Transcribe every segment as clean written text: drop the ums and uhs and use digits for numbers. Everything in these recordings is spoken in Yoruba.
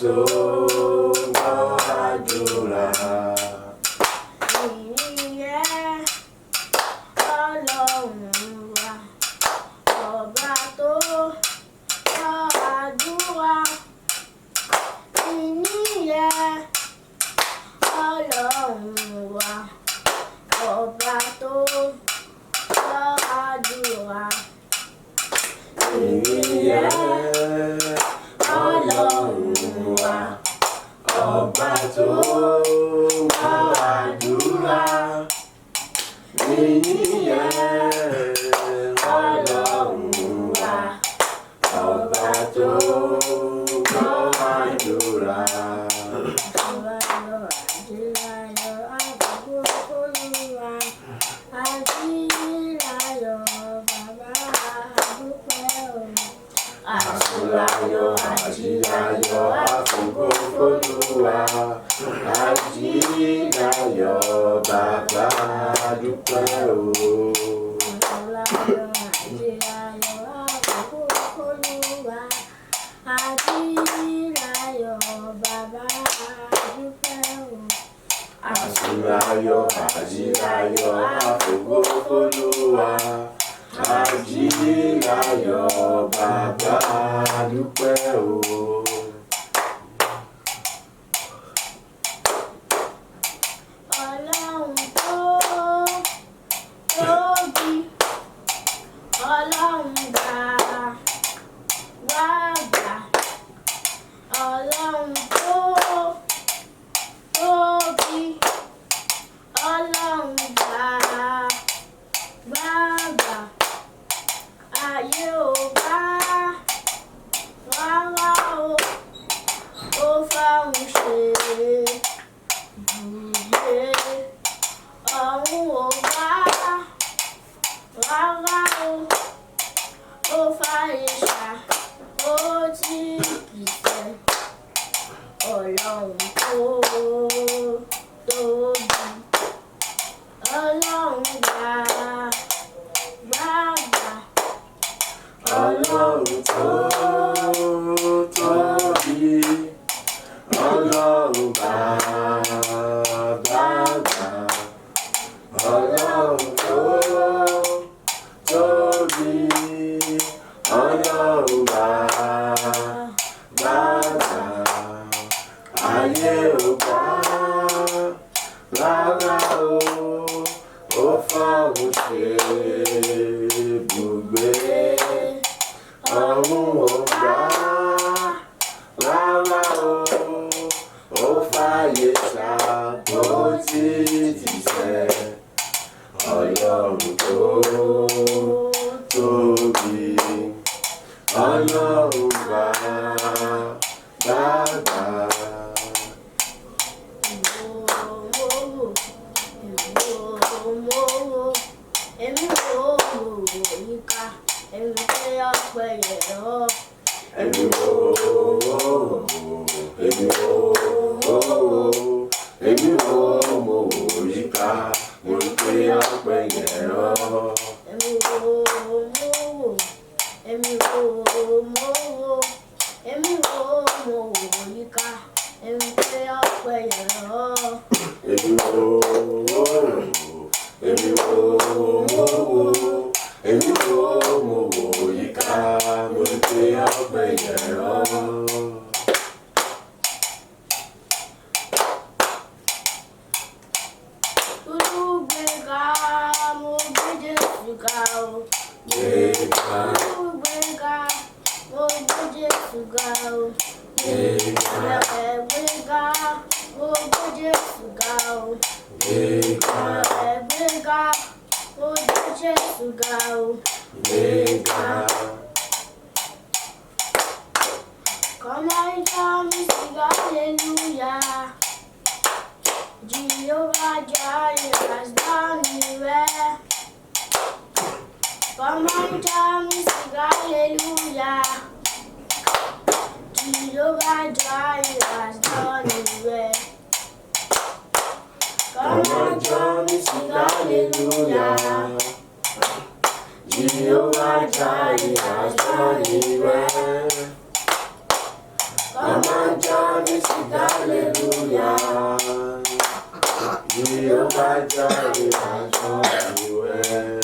tó gbọ́ àdúrà. Ìyẹn Ọlọ́run wa, ọba tó gbọ́ àdúrà. Ìyẹn Ọlọ́run wa, ọba tó gbọ́ àdúrà. Ìyẹn Ọlọ́run wa, ọba tó gbọ́ àdúrà. Ìyẹn Ọlọ́run wa, ọba tó gbọ́ àdúrà. Àjíláyọ̀ àjíláyọ̀ àfògo f'Olúwa. Àjíláyọ̀ bàbá dúpẹ́ o. Àjíláyọ̀ bàbá dúpẹ́ o. Àjíláyọ̀ àjíláyọ̀ àfògo f'Olúwa. Àjíláyọ̀ bàbá dúpẹ́ o. Ọlọ́run tó tóbi, Ọlọ́run gbà wá gbà. Ọlọ́run tó tóbi, Ọlọ́run gbà wá gbà. Ayé ò bá rárá o, ó fáwọn ṣe ibùgbé. Ọ̀run ò bá rárá o, ó fàyè ṣá, ó ti kìtẹ̀. Ọlọ́run tó tóbi, Ọlọ́run gbà gbà. Ọlọ́run tó tóbi, Ọlọ́run bàbá gbà. Ọlọ́run tó tóbi, Ọlọ́run bàbá gbà. Ayé ò gbà rárá o, ó fáwọn ṣe ibùgbé. Ọ̀run ò gbà rárá o, ó fàyè ṣàpótí tìṣẹ́. Ọlọ́run tó tóbi, Ọlọ́run bàbá gbà. Èmi ò yíká, èmi fẹ́ ọpẹ́ yẹn lọ. Èmi ò yíká, mo ń pè ọpẹ́ yẹn lọ. Èmi ò yíká, èmi fẹ́ ọpẹ́ yẹn lọ. Èmi ò yíká, mo ń pè ọpẹ́ yẹn lọ. Olúgbéga, mo gbé Jésù ga o. Gbéga, Olúgbéga, mo gbé Jésù ga o. gbéga, Gbéga, mo gbé Jésù ga o. gbéga, Gbéga, mo gbé Jésù ga o. gbéga. Come on, tell me, sing hallelujah. Jehovah Jireh has done me well. Come on, tell me, sing hallelujah. Jehovah Jireh has done me well. Come on, tell me, sing hallelujah. Jehovah Jireh has done me well. Come on, John. mi sing hallelujah. Jehovah Jireh has done you well.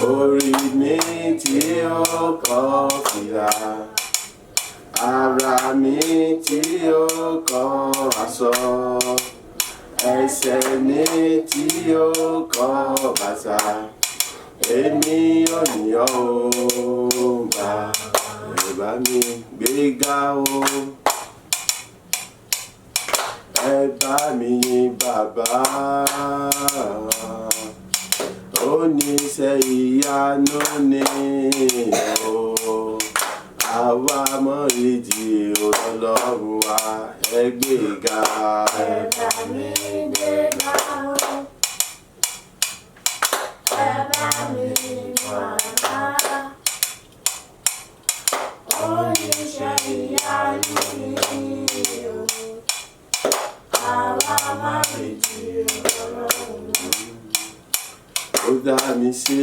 Orí mi tí ó kọ́ fìlà, ara mi tí ó kọ́ aṣọ, ẹsẹ̀ mi tí ó kọ́ bàtà, èmi ò yàn ó bá mi gbéga o. Ẹ bá mi yìn bàbá, oníṣẹ́ ìyanu ni o. Àwa mọ ìdí Ọlọ́run wa, ẹ gbéga. Ẹ bá mi gbéga o. Ẹ bá mi yìn bàbá, oníṣẹ́ ìyanu ni o. Àwa mọ ìdí Ọlọ́run wa. Ó dá mi sí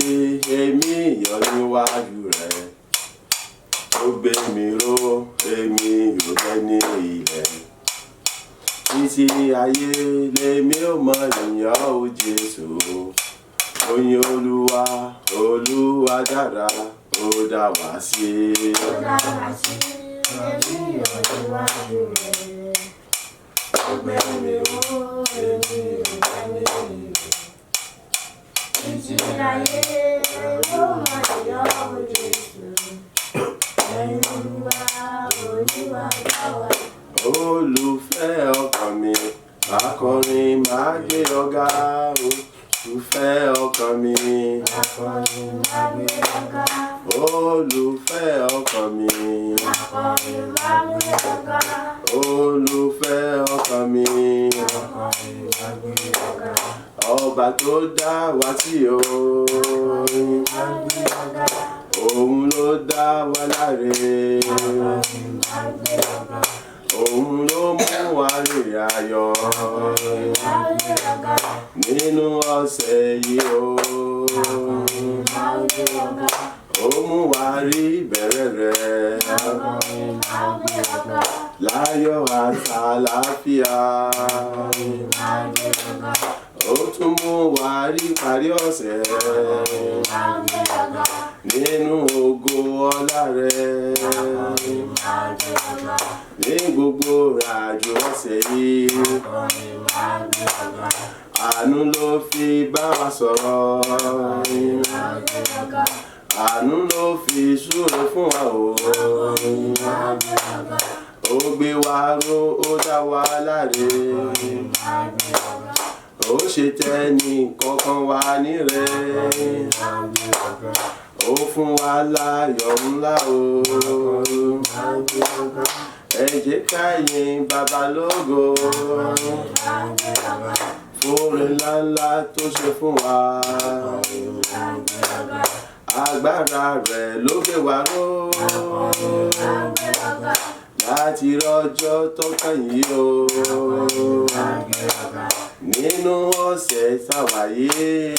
èmi yọ̀ níwájú rẹ̀, ó gbé mi ró èmi ò jẹ́ ní ilẹ̀. Títí ayé lèmi ò mọ ìyàn ó Jésù, oyin Olúwa, Olúwa dára, ó dá wa sí. Ó dá wa sí èmi yọ̀ níwájú rẹ̀, ó gbé mi ró èmi ò jẹ́ ní ilẹ̀. Títí ayé ló máa yọ̀ ó Jésù, ẹ̀yin Olúwa, Olúwa bá wa. Olùfẹ́ ọkàn mi, akọrin máa gbé ọ̀gá. Olùfẹ́ ọkàn mi, akọrin máa gbé ọ̀gá. Olùfẹ́ ọkàn mi, akọrin máa gbé ọ̀gá. Olùfẹ́ ọkàn mi, akọrin máa gbé ọ̀gá. Ọba tó dá wa sí o, òun ló dá wa láre, òun ló mú wa rìnrìn ayọ̀ nínú ọ̀sẹ̀ yìí o. Ó mú wa rí ìbẹ̀rẹ̀ rẹ̀ láyọ̀ àti àlàáfíà. Ó tún mú wa rí ìparí ọ̀sẹ̀ nínú ògo ọlá rẹ̀. Ní gbogbo ìrìnàjò ọ̀sẹ̀ yìí, àánú ló fi bá wa sọ̀rọ̀, àánú ló fi súre fún wa o. Ó gbé wa ró, ó dá wa láre, ó ṣe tẹ́ni kankan wá nírẹ̀. Ó ó fún wa láyọ̀ ńlá o. Ẹ jẹ́ ká yìn bàbá lógo fóore ńláńlá tó ṣe fún wa. Agbára rẹ̀ ló gbé wa ró láti rọ́jọ́ tó kàn yìí o. Nínú ọ̀sẹ̀ táwáyé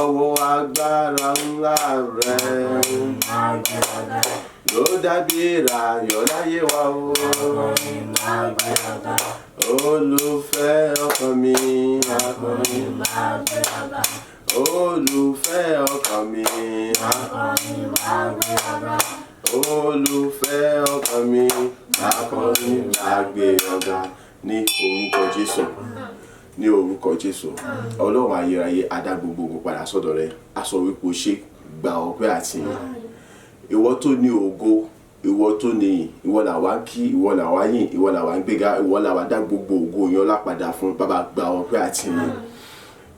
ọwọ́ agbára ńlá rẹ̀ ló dàbí ìràyọ̀ láyé wa o. Olùfẹ́ ọkàn mi akọrin, olùfẹ́ ọkàn mi akọrin, olùfẹ́ ọkàn mi akọrin lágbé ọ̀gá ní orúkọ Jésù. Ní orúkọ Jésù, Ọlọ́run ayérayé adá gbogbo padà sọ́dọ̀ rẹ̀. A sọ wípé o ṣe gba ọpẹ́ àti ìyìn. Ìwọ tó ní ògo, ìwọ tó ní ìyìn, ìwọ làwa ń kí, ìwọ làwa yìn, ìwọ làwa ń gbéga, ìwọ làwa dá gbogbo ògo yẹn lápadà fún. Bàbá gba ọpẹ́ àti ìyìn.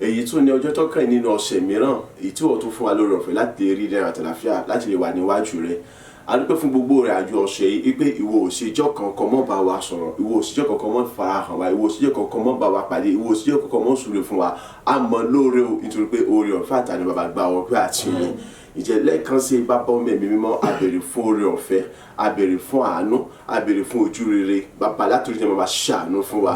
Èyí tún ní ọjọ́ tó kàn nínú ọ̀sẹ̀ mìíràn, èyí tí wọ́n tún fún wa lórí ọ̀fẹ́ láti lè rí dára àtàlàfíà, láti lè wà níwájú rẹ̀. A dúpẹ́ fún gbogbo rẹ̀ àjọ ọ̀sẹ̀ yìí wípé ìwọ òṣèjọ́ kankan mọ́ bá wa sọ̀rọ̀, ìwọ òṣèjọ́ kankan mọ́ farahàn wa, ìwọ òṣèjọ́ kankan mọ́ bá wa pàdé, ìwọ òṣèjọ́ kankan mọ́ súre fún wa. A mọ̀ lóore o nítorí pé oore ọ̀fẹ́ àtàní bàbá gba ọpẹ́ àti ìyìn. Ìjẹ́ lẹ́ẹ̀kan sí bàbá ọmọ ẹ̀mí mímọ́, a béèrè fún oore ọ̀fẹ́, a béèrè fún àánú, a béèrè fún ojú rere. Bàbá látòrí jẹ́ bàbá ṣàánú fún wa,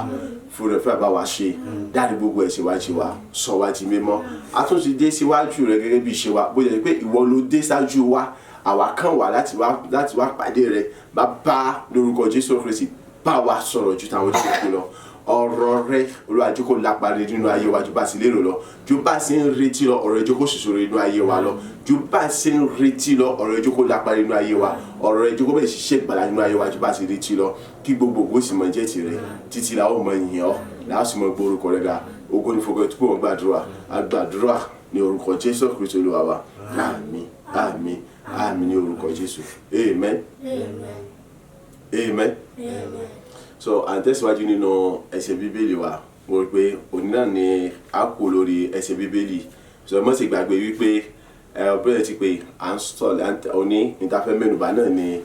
fún oore ọ̀fẹ́ bá wa ṣe, dárí gbogbo ẹ̀ṣẹ̀ wa jì wá, sọ wá di mímọ́. A tún ti dé síwájú rẹ̀ gẹ́gẹ́ bí ìṣe wa, bó jẹ́ pé ìwọ ló dé ṣáájú wa, àwa kàn wá láti wá pàdé rẹ̀. Bàbá lórúkọ Jésù Kristi bá wa sọ̀rọ̀ ju tàwọn ojú lọ. Ọ̀rọ̀ rẹ̀ Olúwa jẹ́ kó lápá rere nínú ayé wa ju bá sì lérò lọ, ju bá sì ń retí lọ, ọ̀rọ̀ ẹjọ́ kó ṣìṣòro nínú ayé wa lọ, ju bá sì ń retí lọ, ọ̀rọ̀ ẹjọ́ kó lápá nínú ayé wa, ọ̀rọ̀ ẹjọ́ kó bẹ̀rẹ̀ ṣiṣẹ́ ìgbàlà nínú ayé wa ju bá sì retí lọ, kí gbogbo ògo sì mọ jẹ́ tirẹ̀, títí la ó mọ yìn ọ́, la ó sì mọ gbórúkọ rẹ̀ ga. Ògo ni fọkàn tó pọ̀ gbàdúrà, agbàdúrà ní orúkọ Jésù Kristi Olúwa wa. Àmín, àmín, àmín ní orúkọ Jésù. Amen. Amen. So à ń tẹ̀síwájú nínú ẹsẹ̀ bíbélì wa. Mo rí pé òní náà ni a kò lórí ẹsẹ̀ bíbélì. So mo sì gbàgbé wípé ọ̀bẹ̀rẹ̀ ti pé à ń sọ òní ìtafẹ́ mẹ́nubà náà ni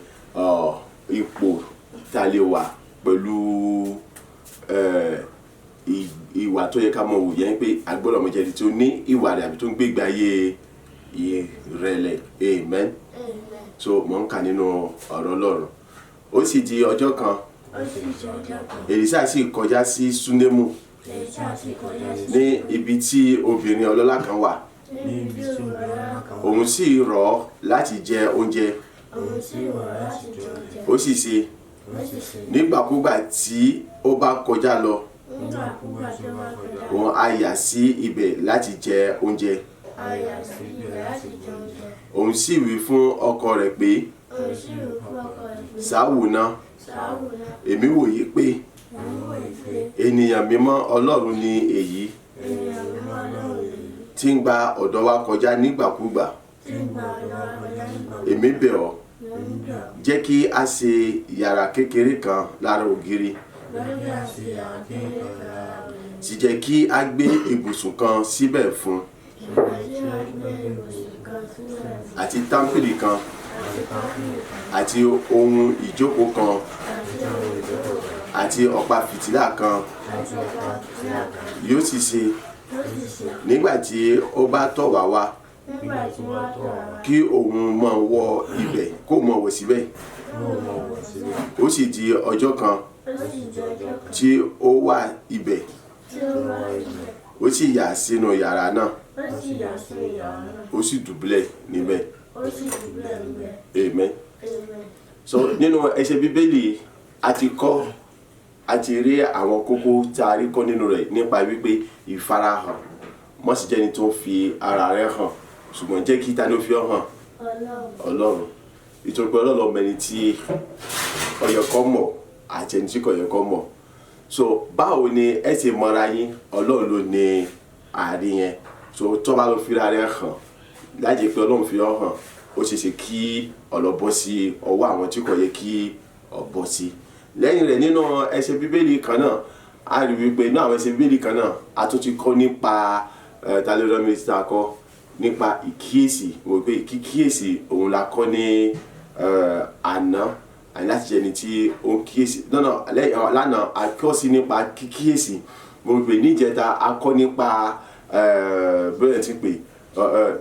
ipò tá a lè wà pẹ̀lú ìwà tó yẹ ká mọ̀ wò yẹn pé agbọ́dọ̀ mọ̀ jẹ́ tí ó ní ìwà rẹ̀ àbí tó ń gbégbé ayé ìrẹ̀lẹ̀. Amen. So mo ń kà nínú ọ̀rọ̀ Ọlọ́run. Ó sì di ọjọ́ kan, Èlíṣà sì kọjá sí Súnémù ní ibi tí obìnrin ọlọ́lá kan wà. Òun sì rọ̀ ọ́ láti jẹ oúnjẹ. Ó sì ṣe nígbàkúgbà tí ó bá kọjá lọ, òun á yà sí ibẹ̀ láti jẹ oúnjẹ. Òun sì wí fún ọkọ rẹ̀ pé, sáwò náà, èmi wòye pé ènìyàn mímọ́ Ọlọ́run ni èyí tí ń gba ọ̀dọ̀ wa kọjá nígbàkúgbà. Èmi bẹ̀ ọ́, jẹ́ kí a ṣe yàrá kékeré kan lára ògiri, sì jẹ́ kí a gbé ibùsùn kan síbẹ̀ fún, àti támpìlì kan, àti ohun ìjókòó kan, àti ọ̀pá fìtílà kan. Yóò sì ṣe nígbà tí ó bá tọ̀ wá wá, kí òun máa wọ ibẹ̀, kó máa wọ̀ síbẹ̀. Ó sì di ọjọ́ kan tí ó wà ibẹ̀, ó sì yà sínú yàrá náà, ó sì dùbúlẹ̀ níbẹ̀. Amen. So nínú ẹsẹ̀ bíbélì a ti rí àwọn kókó tá a rí kọ́ nínú rẹ̀ nípa wípé ìfarahàn mọ́ sí jẹ́ni tó ń fi ara rẹ̀ hàn, ṣùgbọ́n jẹ́ kí ta ló fi ọ́ hàn? Ọlọ́run. Nítorí pé Ọlọ́run mẹ́ni tí ó yẹ kó mọ̀ àti ẹni tí kò yẹ kó mọ̀. So báwo ni ẹ ṣe mọ̀ra yín? Ọlọ́run ló ní àárín yẹn. So tó bá lọ fi ara rẹ̀ hàn láti pé Ọlọ́run fi ọ́ hàn, ó ṣeé ṣe kí ọlọ́bọ́ sí ọwọ́ àwọn tí kò yẹ kí ọbọ̀ sí. Lẹ́yìn rẹ̀ nínú ẹsẹ̀ bíbélì kan náà a rí wípé inú àwọn ẹsẹ̀ bíbélì kan náà a tún ti kọ́ nípa talẹ́rọ́mí tí a kọ́ nípa ìkíyèsí mo pé kíkíyèsí òun la kọ́ ní àná àní láti jẹ́ ẹni tí ó ń kíyèsí lánàá a kọ́ sí nípa kíkíyèsí mo pè níjẹta a kọ́ nípa bẹ́ẹ̀ ti pè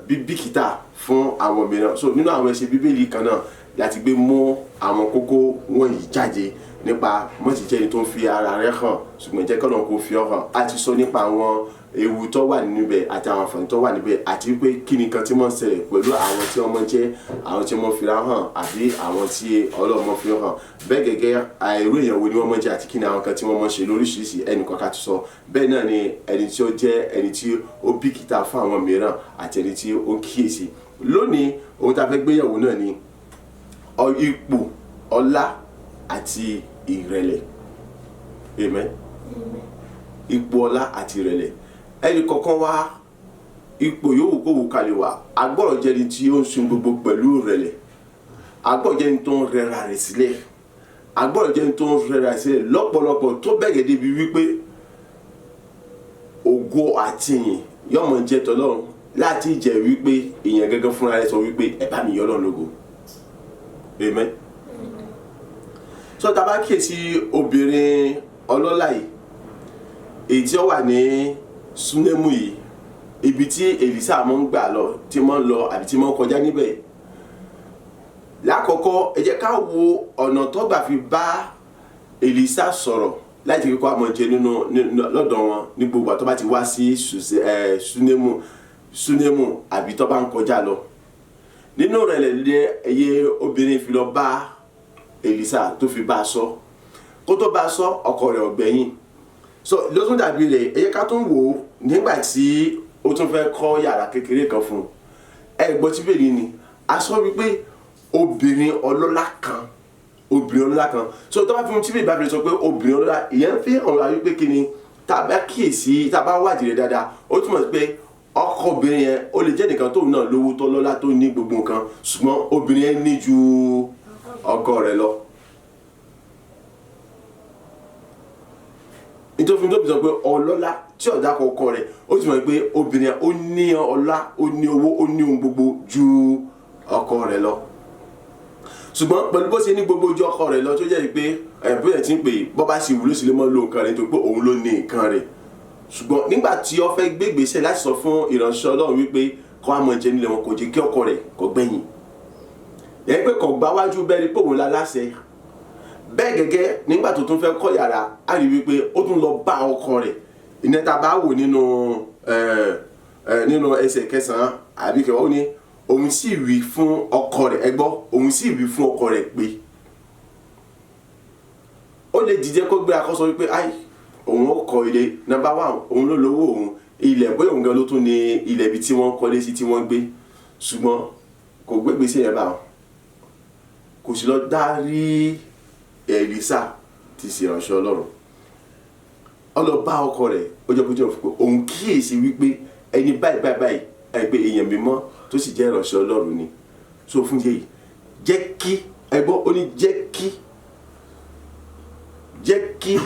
bíbíkítà fún àwọn mìíràn so nínú àwọn ẹsẹ̀ bíbélì kan náà láti gbé mú àwọn kókó wọ̀nyí jáde nípa mọ́tìjẹ́ni tó ń fi ara rẹ̀ hàn ṣùgbọ́n jẹ́ kọ́nà kó fi ọ́ hàn a ti sọ nípa àwọn ewu tó wà níbẹ̀ àti àwọn àǹfààní tó wà níbẹ̀ àti wípé kí ni kan tí wọ́n ń ṣẹlẹ̀ pẹ̀lú àwọn tí wọ́n jẹ́ àwọn tí wọ́n fira hàn àbí àwọn tí Ọlọ́run fi hàn bẹ́ẹ̀ gẹ́gẹ́ irú èèyàn wo ni wọ́n mọ̀ jẹ́ àti kí ni àwọn kan tí wọ́n mọ̀ ṣe lóríṣiríṣi ẹnì kan ká ti sọ bẹ́ẹ̀ náà ni ẹni tí ó jẹ́ ẹni tí ó bìkítà fún àwọn mìíràn àti ẹni tí ó kíyèsí lónìí ohun tá a fẹ́ gbéyàwó náà ni ipò ọlá àti ìrẹ̀lẹ̀ amen ipò ọlá àti ìrẹ̀lẹ̀ ẹnì kọ̀ọ̀kan wá ipò yòówù kó wù kalẹ̀ wá agbọ́dọ̀ jẹ́ ẹni tí ó ń sun gbogbo pẹ̀lú ìrẹ̀lẹ̀ agbọ́dọ̀ jẹ́ ẹni tó ń rẹra rẹ̀ sílẹ̀ agbọ́dọ̀ jẹ́ ẹni tó ń rẹra rẹ̀ sílẹ̀ lọ́pọ̀lọpọ̀ tó bẹ̀gẹ̀ débi wípé ògo àti ìyìn yọmọ jẹ́ tọ́lọ́run láti jẹ́ wípé èèyàn gẹ́gẹ́ fúnra rẹ̀ sọ wípé ẹ bá mi yọ Ọlọ́run lógo amen so tá bá kíyèsí obìnrin ọlọ́lá yìí èyí tí ó wà ní Súnémù yìí ibi tí Èlísà mọ́ ń gbà lọ tí mọ́ ń lọ àbí tí mọ́ ń kọjá níbẹ̀ lákọ̀ọ́kọ́ ẹ jẹ́ ká wo ọ̀nà tó gbà fi bá Èlísà sọ̀rọ̀ láti kíkọ́ àmọ́ jẹ lọ́dọ̀ wọn ní gbogbo àtọ́ bá ti wá sí Súnémù àbí tó bá ń kọjá lọ nínú rẹ̀ lè ẹyẹ obìnrin fi lọ bá Èlísà tó fi bá a sọ kó tó bá a sọ ọkọ rẹ̀ ọ̀gbẹ́yìn so ló tún dàbí rẹ̀ ẹ jẹ́ ká tún wò ó nígbà tí ó tún fẹ́ kọ́ yàrá kékeré kan fún un ẹ gbọ́ tí bẹ́ẹ̀ ni a sọ wípé obìnrin ọlọ́lá kan so tó bá fi mu tí bẹ́ẹ̀ bá fi sọ pé obìnrin ọlọ́lá ìyẹn fi hàn wá wípé kí ni tá a bá kíyèsí tá a bá wádìí rẹ̀ dáadáa ó túmọ̀ sí pé ọkọ obìnrin yẹn ó lè jẹ́ nìkan tóun náà lówó tó lọ́lá tó ní gbogbo nǹkan ṣùgbọ́n obìnrin yẹn ní ju ọkọ rẹ̀ lọ. nítorí tó bí sọ pé ọlọ́lá tí ọ̀dà ọkọ rẹ̀ ó ti mọ̀ pé obìnrin ó ní ọlá ó ní owó ó ní ohun gbogbo ju ọkọ rẹ̀ lọ ṣùgbọ́n pẹ̀lú bó ṣe ní gbogbo ju ọkọ rẹ̀ lọ tó jẹ́ pé bóyá tí ń pè bọ́ bá sì wúlò sí lè mọ́ lo nǹkan rẹ̀ nítorí pé òun ló ní nǹkan rẹ̀ ṣùgbọ́n nígbà tí ó fẹ́ gbégbèsè láti sọ fún ìránṣẹ́ Ọlọ́run wípé kó àmọ́ jẹ nílẹ̀ wọn kò jẹ́ kí ọkọ rẹ̀ kó gbẹ̀yìn yẹn pé kò gbá wájú bẹ́ẹ̀ ni pé òun láláṣẹ bẹ́ẹ̀ gẹ́gẹ́ nígbà tó tún fẹ́ kọ́ yàrá á rí wípé ó tún lọ bá ọkọ rẹ̀ ìyẹn tá a bá wò nínú ẹsẹ̀ 9 àbí kẹwàá ó ní òun sì wí fún ọkọ rẹ̀ ẹ gbọ́ òun sì wí fún ọkọ rẹ̀ pé ó lè dìde kó gbé akọ́sọ wípé òun ó kọ́ ilé number 1 òun ló lówó òun ilẹ̀ bóyá òun gan ló tún ní ilẹ̀ ibi tí wọ́n kọ́lé sí tí wọ́n gbé ṣùgbọ́n kò gbégbèsè yẹn bá wọn kò sì lọ dárí Èlísà ti ṣe ìránṣẹ́ Ọlọ́run ó lọ bá ọkọ rẹ̀ ó jẹ́ kó jẹ́ òfin pé òun kíyèsí wípé ẹni báyìí ẹgbẹ́ èèyàn mímọ́ tó sì jẹ́ ìránṣẹ́ Ọlọ́run ni so fún yìí jẹ́ kí ẹgbọ́n ó ní jẹ́ kí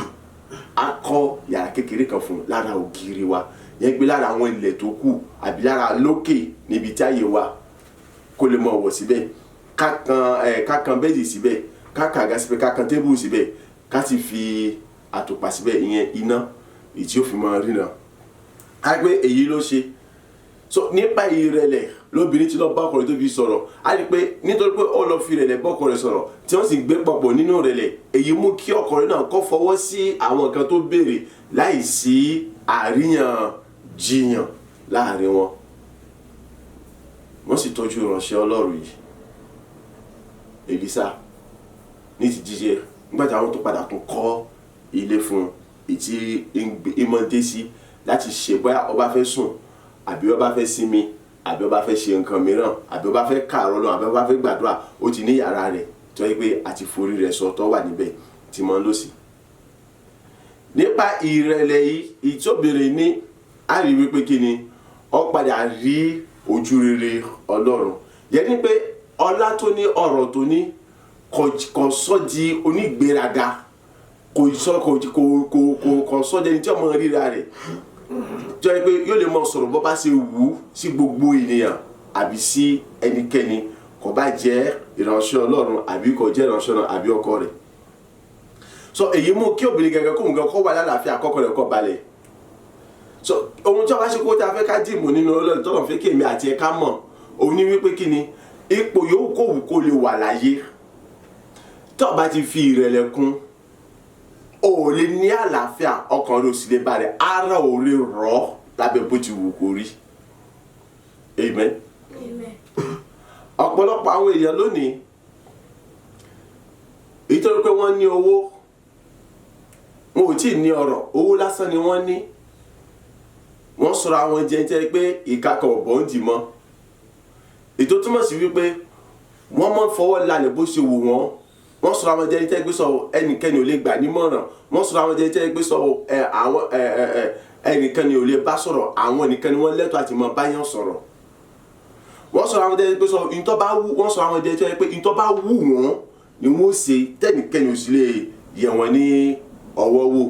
a kọ́ yàrá kékeré kan fún lára ògiri wa yẹn gbé lára àwọn ilẹ̀ tó kù àbí lára lókè níbi tí àyè wa kó lè mọ ọ̀wọ̀ síbẹ̀ kákan bẹ́ẹ̀dì síbẹ̀ kákan àga síbẹ̀ kákan tébù síbẹ̀ ká sì fi àtùpà síbẹ̀ ìyẹn iná èyí tí ó fi máa ríran á gbé èyí ló ṣe so nípa ìrẹ̀lẹ̀ lóbìnrin tí lọ bá ọkọ rẹ̀ tó fi sọ̀rọ̀ á rí pé nítorí pé ó lọ fi ìrẹ̀lẹ̀ bá ọkọ rẹ̀ sọ̀rọ̀ tí wọ́n sì gbé papọ̀ nínú ìrẹ̀lẹ̀ èyí mú kí ọkọ rẹ̀ náà kó fọwọ́ sí àwọn nǹkan tó béèrè láì sí àríyànjiyàn láàrin wọn wọ́n sì tọ́jú ìránṣẹ́ Ọlọ́run yìí Èlísà ní ti jíjẹ nígbà tí àwọn tó padà tún kọ́ ilé fún ìtì ìmọ̀dé sí láti ṣe bóyá ó bá fẹ́ sùn àbí ó bá fẹ́ sinmi àbí ó bá fẹ́ ṣe nǹkan mìíràn àbí ó bá fẹ́ kààrọ̀ lọ àbí ó bá fẹ́ gbàdúrà ó ti ní yàrá rẹ̀ tó yẹ pé àti forí rẹ̀ sọ tó wà níbẹ̀ tí mo ń lò sí. nípa ìrẹ̀lẹ̀ yìí ìtóbìnrin ní a rí wípé kí ni ó padà rí ojú rere Ọlọ́run yẹn ni pé ọlá tó ní ọ̀rọ̀ tó ní kò sọ di onígbéraga kò sọ di ẹni tí ọmọ ríra rẹ̀ tó yẹ pé yóò lè mọ sọ̀rọ̀ bó bá ṣe wù ú sí gbogbo ènìyàn àbí sí ẹnikẹ́ni, kò bá jẹ́ ìránṣẹ́ Ọlọ́run àbí kò jẹ́ ìránṣẹ́ Ọlọ́run àbí ọkọ rẹ̀. So èyí mú kí obìnrin gẹ́gẹ́ kóhun gan kó wà lálàáfíà, àkọ́kọ́ rẹ̀ kó balẹ̀. So ohun tí wọ́n bá ṣe kó tá a fẹ́ ká dìmú nínú Ọlọ́run tọ́lọ̀ fẹ́ kí èmi àti ẹ̀ka mọ̀ òun ní wípé kí ni ipò yòówù kóhun kó lè wà láyé tó bá ti fi ìrẹ̀lẹ̀ kún o lè ní àlàáfíà, ọkàn rẹ̀ ò sì lè balẹ̀, ara ò lè rọ̀ lábẹ́ bó ti wù kó rí. Amen. Ọ̀pọ̀lọpọ̀ àwọn èèyàn lónìí nítorí pé wọ́n ní owó, wọn ò tí ì ní ọrọ̀, owó lásán ni wọ́n ní, wọ́n sọ̀rọ̀ àwọn jẹ́jẹ́ pé ìkàkọ̀ ọ̀bọ̀ ń dì mọ́. Ètò túmọ̀ sí wípé wọ́n mọ́ fọwọ́ lálẹ́ bó ṣe wù wọ́n. Wọ́n sọ̀rọ̀ àwọn jẹ́jẹ́ pé sọ ẹnikẹ́ni ò lè gbà nímọ̀ràn. Wọ́n sọ̀rọ̀ àwọn jẹ́jẹ́ pé sọ ẹnikẹ́ni ò lè bá sọ̀rọ̀, àwọn nìkan ni wọ́n lẹ́tọ̀ọ́ àti mọ̀ báyàn sọ̀rọ̀. Wọ́n sọ̀rọ̀ àwọn jẹ́jẹ́ pé sọ ìtọ́ bá wù, wọ́n sọ̀rọ̀ àwọn jẹ́jẹ́ pé ìtọ́ bá wù wọ́n ni wọ́n ṣe, tẹ́nikẹ́ni ò sì lè yẹ̀ wọ́n ní ọwọ́ wò.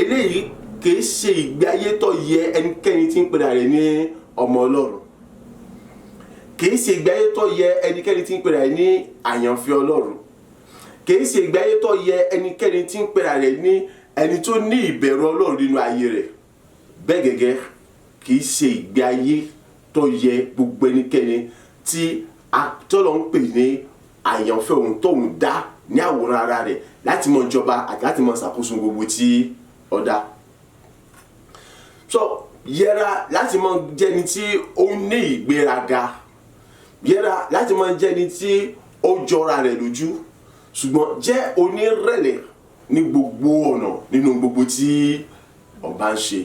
Eléyìí kìí ṣe ìgbé ayé tó yẹ ẹnikẹ́ni tí ń pèrè rẹ̀ ní ọmọ Ọlọ́run. Kìí ṣe ìgbé ayé tó yẹ ẹnikẹ́ni tí ń pèrè rẹ̀ ní àyànfẹ́ Ọlọ́run. Kìí ṣe ìgbé ayé tó yẹ ẹnikẹ́ni tí ń pèrè rẹ̀ ní ẹni tó ní ìbẹ̀rù Ọlọ́run nínú ayé rẹ̀. Bẹ́ẹ̀ gẹ́gẹ́ kìí ṣe ìgbé ayé tó yẹ gbogbo ẹnikẹ́ni tí Ọlọ́run ń pè ní àyànfẹ́ òun tóun dá ní àwòrán ara rẹ̀ láti mọ ìjọba àti láti mọ ṣàkóso gbogbo tí ó dá. So yẹra láti mọ jẹ́ni tí ó ní ìgbéraga, yẹra láti mọ jẹ́ni tí ó jọra rẹ̀ lójú, ṣùgbọ́n jẹ́ onírẹ̀lẹ̀ ní gbogbo ọ̀nà nínú gbogbo tí ó bá ń ṣe.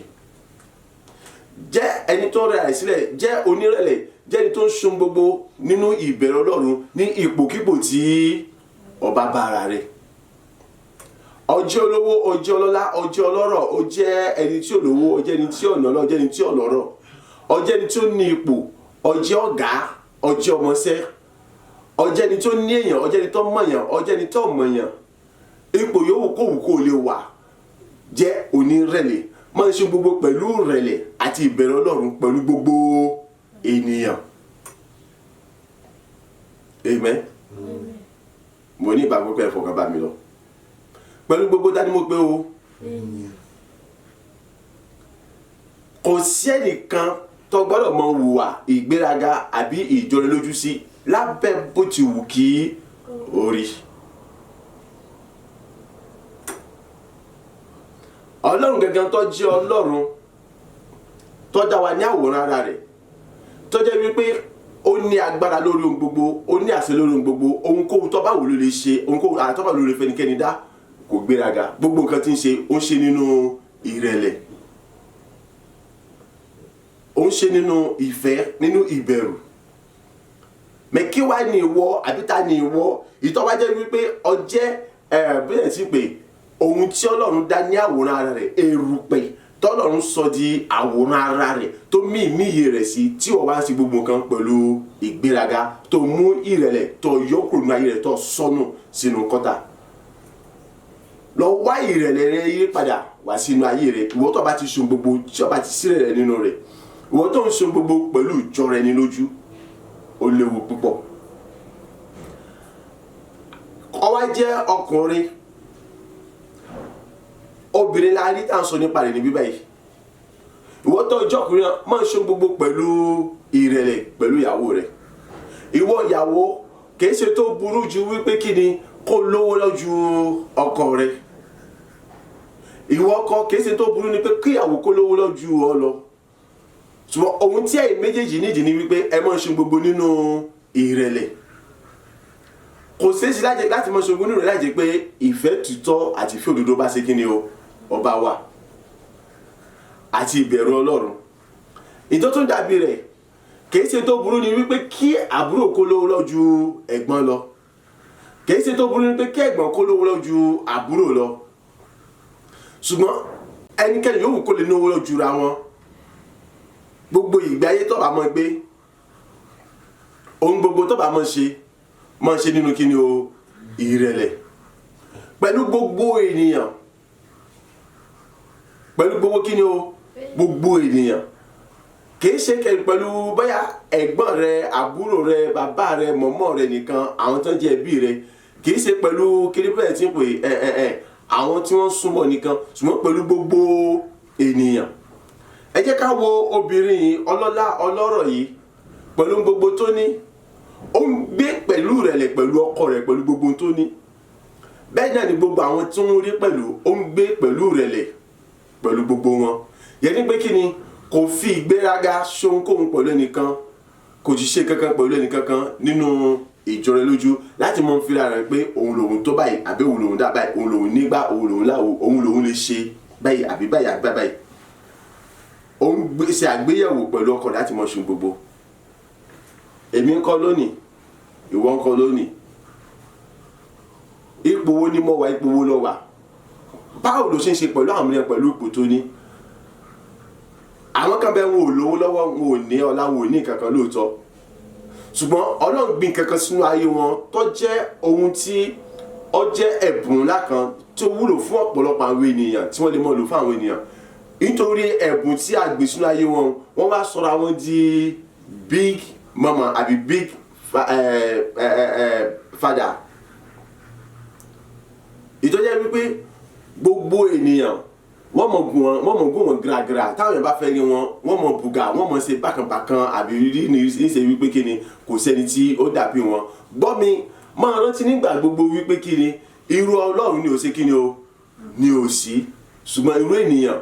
Jẹ́ ẹni tó rẹ̀ sílẹ̀, jẹ́ onírẹ̀lẹ̀, jẹ́ ẹni tó ń ṣe gbogbo nínú ìbẹ̀rù Ọlọ́run ní ipòkípò tí ó bá bá ara rẹ̀. Ó jẹ́ olówó, ó jẹ́ ọlọ́lá, ó jẹ́ ọlọ́rọ̀, ó jẹ́ ẹni tí ò lówó, ó jẹ́ ẹni tí ò lọ́lá, ó jẹ́ ẹni tí ò lọ́rọ̀, ó jẹ́ ẹni tí ó ní ipò, ó jẹ́ ọ̀gá, ó jẹ́ ọmọṣẹ́, ó jẹ́ ẹni tó ní èèyàn, ó jẹ́ ẹni tó mọ̀yàn, ó jẹ́ ẹni tó mọ̀yàn. Ipò yòówù kóhun kó lè wà, jẹ́ onírẹ̀lẹ̀, máa ṣe gbogbo pẹ̀lú ìrẹ̀lẹ̀ àti ìbẹ̀rù Ọlọ́run pẹ̀lú gbogbo ènìyàn. Amen. Mo ní ìgbàgbọ́ pé ẹ fọkàn bá mi lọ. Pẹ̀lú gbogbo dání mo pé o. Kò sí ẹnìkan tó gbọ́dọ̀ mọ hùwà ìgbéraga àbí ìjọnilójú sí lábẹ́ bó ti wù kí ó rí. Ọlọ́run gẹ́gẹ́ tó jẹ́ Ọlọ́run tó dá wa ní àwòrán ara rẹ̀, tó jẹ́ wípé ó ní agbára lórí ohun gbogbo, ó ní àṣẹ lórí ohun gbogbo, ohunkóhun tó bá wù ló lè ṣe, ohunkóhun àti tó bá wù ló lè fẹ́nikẹ́ni dá, kò gbéraga. Gbogbo nǹkan tí ń ṣe ó ń ṣe nínú ìrẹ̀lẹ̀, ó ń ṣe nínú ìfẹ́, nínú ìbẹ̀rù. Mẹ́kí wá ní ìwọ àbí ta ní ìwọ ìtọ́wá jẹ́ wípé ó jẹ́ bílẹ̀ sí pé ohun tí Ọlọ́run dá ní àwòrán ara rẹ̀, erùpẹ̀ tọ́lọ́run sọ di àwòrán ara rẹ̀ tó mí ìmíye rẹ̀ sí, tí ó wá sí gbogbo nǹkan pẹ̀lú ìgbéraga, tó mú ìrẹ̀lẹ̀ tó yọkùnrin nínú ayé rẹ̀ tó sọnù sínú kọ́tà. Lọ wá ìrẹ̀lẹ̀ rẹ̀ yí padà wá sínú ayé rẹ̀. Ìwọ tó bá ti ṣe gbogbo tí ó bá ti sí rẹ̀ nínú rẹ̀, ìwọ tó ń ṣe gbogbo pẹ̀lú ìjọra ẹni lójú, ó léwu púpọ̀. Ó wá jẹ́ ọkùnrin, obìnrin la rí tá à ń sọ nípa rẹ̀ ní bíbá yìí. Ìwọ tó jẹ́ ọkùnrin náà máa ń ṣe gbogbo pẹ̀lú ìrẹ̀lẹ̀ pẹ̀lú ìyàwó rẹ̀. Ìwọ ìyàwó kìí ṣe tó burú ju wípé kí ni kó lówó lọ́jú ọkọ rẹ̀. Ìwọ ọkọ kìí ṣe tó burú ni pé kí ìyàwó kó lówó lọ́jú ọ lọ. Ṣùgbọ́n ohun tí ẹ̀yin méjèèjì nídìí ni wípé ẹ máa ń ṣe gbogbo nínú ìrẹ̀lẹ̀. Kò ṣeéṣe láti máa ṣe gbogbo nínú ìrẹ̀lẹ̀ láti jẹ́ pé ìfẹ́ tòótọ́ àti ìfẹ́ òdodo bá ṣe kí ni ọba wa àti ìbẹ̀rù Ọlọ́run. Ìtọ́ tó dàbí rẹ̀ kìí ṣe tó burú ni wípé kí àbúrò kó lówó lọ́jú ẹ̀gbọ́n lọ. Kìí ṣe tó burú ni pé kí ẹ̀gbọ́n kó lówó lọ́jú àbúrò lọ. Ṣùgbọ́n ẹnikẹ́ni yòówù kó lè lówó lọ́jú ra wọn. Gbogbo ìgbé ayé tó bá mọ̀ gbé, ohun gbogbo tó bá mọ̀ ṣe nínú kí ni ìrẹ̀lẹ̀ pẹ̀lú gbogbo ènìyàn, pẹ̀lú gbogbo kí ni gbogbo ènìyàn kìí ṣe pẹ̀lú bóyá ẹ̀gbọ́n rẹ àbúrò rẹ bàbá rẹ mọ̀mọ́ rẹ nìkan àwọn tó ń jẹ́ ẹbí rẹ kìí ṣe pẹ̀lú kírípẹ̀ tí ń pè àwọn tí wọ́n súnmọ́ nìkan ṣùgbọ́n pẹ̀lú gbogbo ènìyàn. Ẹ jẹ́ ká wo obìnrin yìí ọlọ́lá ọlọ́rọ̀ yìí pẹ̀lú gbogbo tó ní ó ń gbé pẹ̀lú ìrẹ̀lẹ̀ pẹ̀lú ọkọ rẹ̀ pẹ̀lú gbogbo tó ní. Bẹ́ẹ̀ náà ni gbogbo àwọn tí wọ́n rí pẹ̀lú ó ń gbé pẹ̀lú ìrẹ̀lẹ̀ pẹ̀lú gbogbo wọn. Yẹn ní pé kí ni kò fi ìgbéraga ṣohunkóhun pẹ̀lú ẹnìkan kò sì ṣe kankan pẹ̀lú ẹnìkankan nínú ìjọra lójú láti mọ fira rẹ̀ pé òun lòun tó báyìí àbí òun lòun dá báyìí òun lòun nígbà òun lòun láwo òun lòun lè ṣe báyìí àbí báyìí àgbà báyìí. Òun ṣe àgbéyẹ̀wò pẹ̀lú ọkọ láti mọ ṣun gbogbo. Èmi ń kọ́ lónìí ìwọ ń kọ́ lónìí ipò wo ni mo wà ipò wo lọ wà báwo ló ṣe ń ṣe pẹ̀lú àwọn mìíràn pẹ̀lú ipò tó ní. Àwọn kan bẹ́ẹ̀ wọn ò lówó lọ́wọ́ wọn ò ní ọlá wọn ò ní kankan lóòótọ́ ṣùgbọ́n Ọlọ́run gbìn kankan sínú ayé wọn tó jẹ́ ohun tí ó jẹ́ ẹ̀bùn ńlá kan tó wúlò fún ọ̀pọ̀lọpọ̀ àwọn ènìyàn tí wọ́n lè mọ̀ lò fún àwọn ènìyàn nítorí ẹ̀bùn tí a gbìn sínú ayé wọn wọ́n wá sọra wọn di big mama àbí big father. Ìtọ́jẹ́ wípé gbogbo ènìyàn wọ́n mọ̀ gún wọn gíragíra táwọn èèyàn bá fẹ́ rí wọn wọ́n mọ̀ bùgà wọ́n mọ̀ ṣe bákanbákan àbí rí ní ṣe wípé kí ni kò sẹ́ni tí ó dàbí wọn. Gbọ́ mi máa rántí nígbà gbogbo wípé kí ni irú Ọlọ́run ni ò sí kí ni o ni ò sí ṣùgbọ́n irú ènìyàn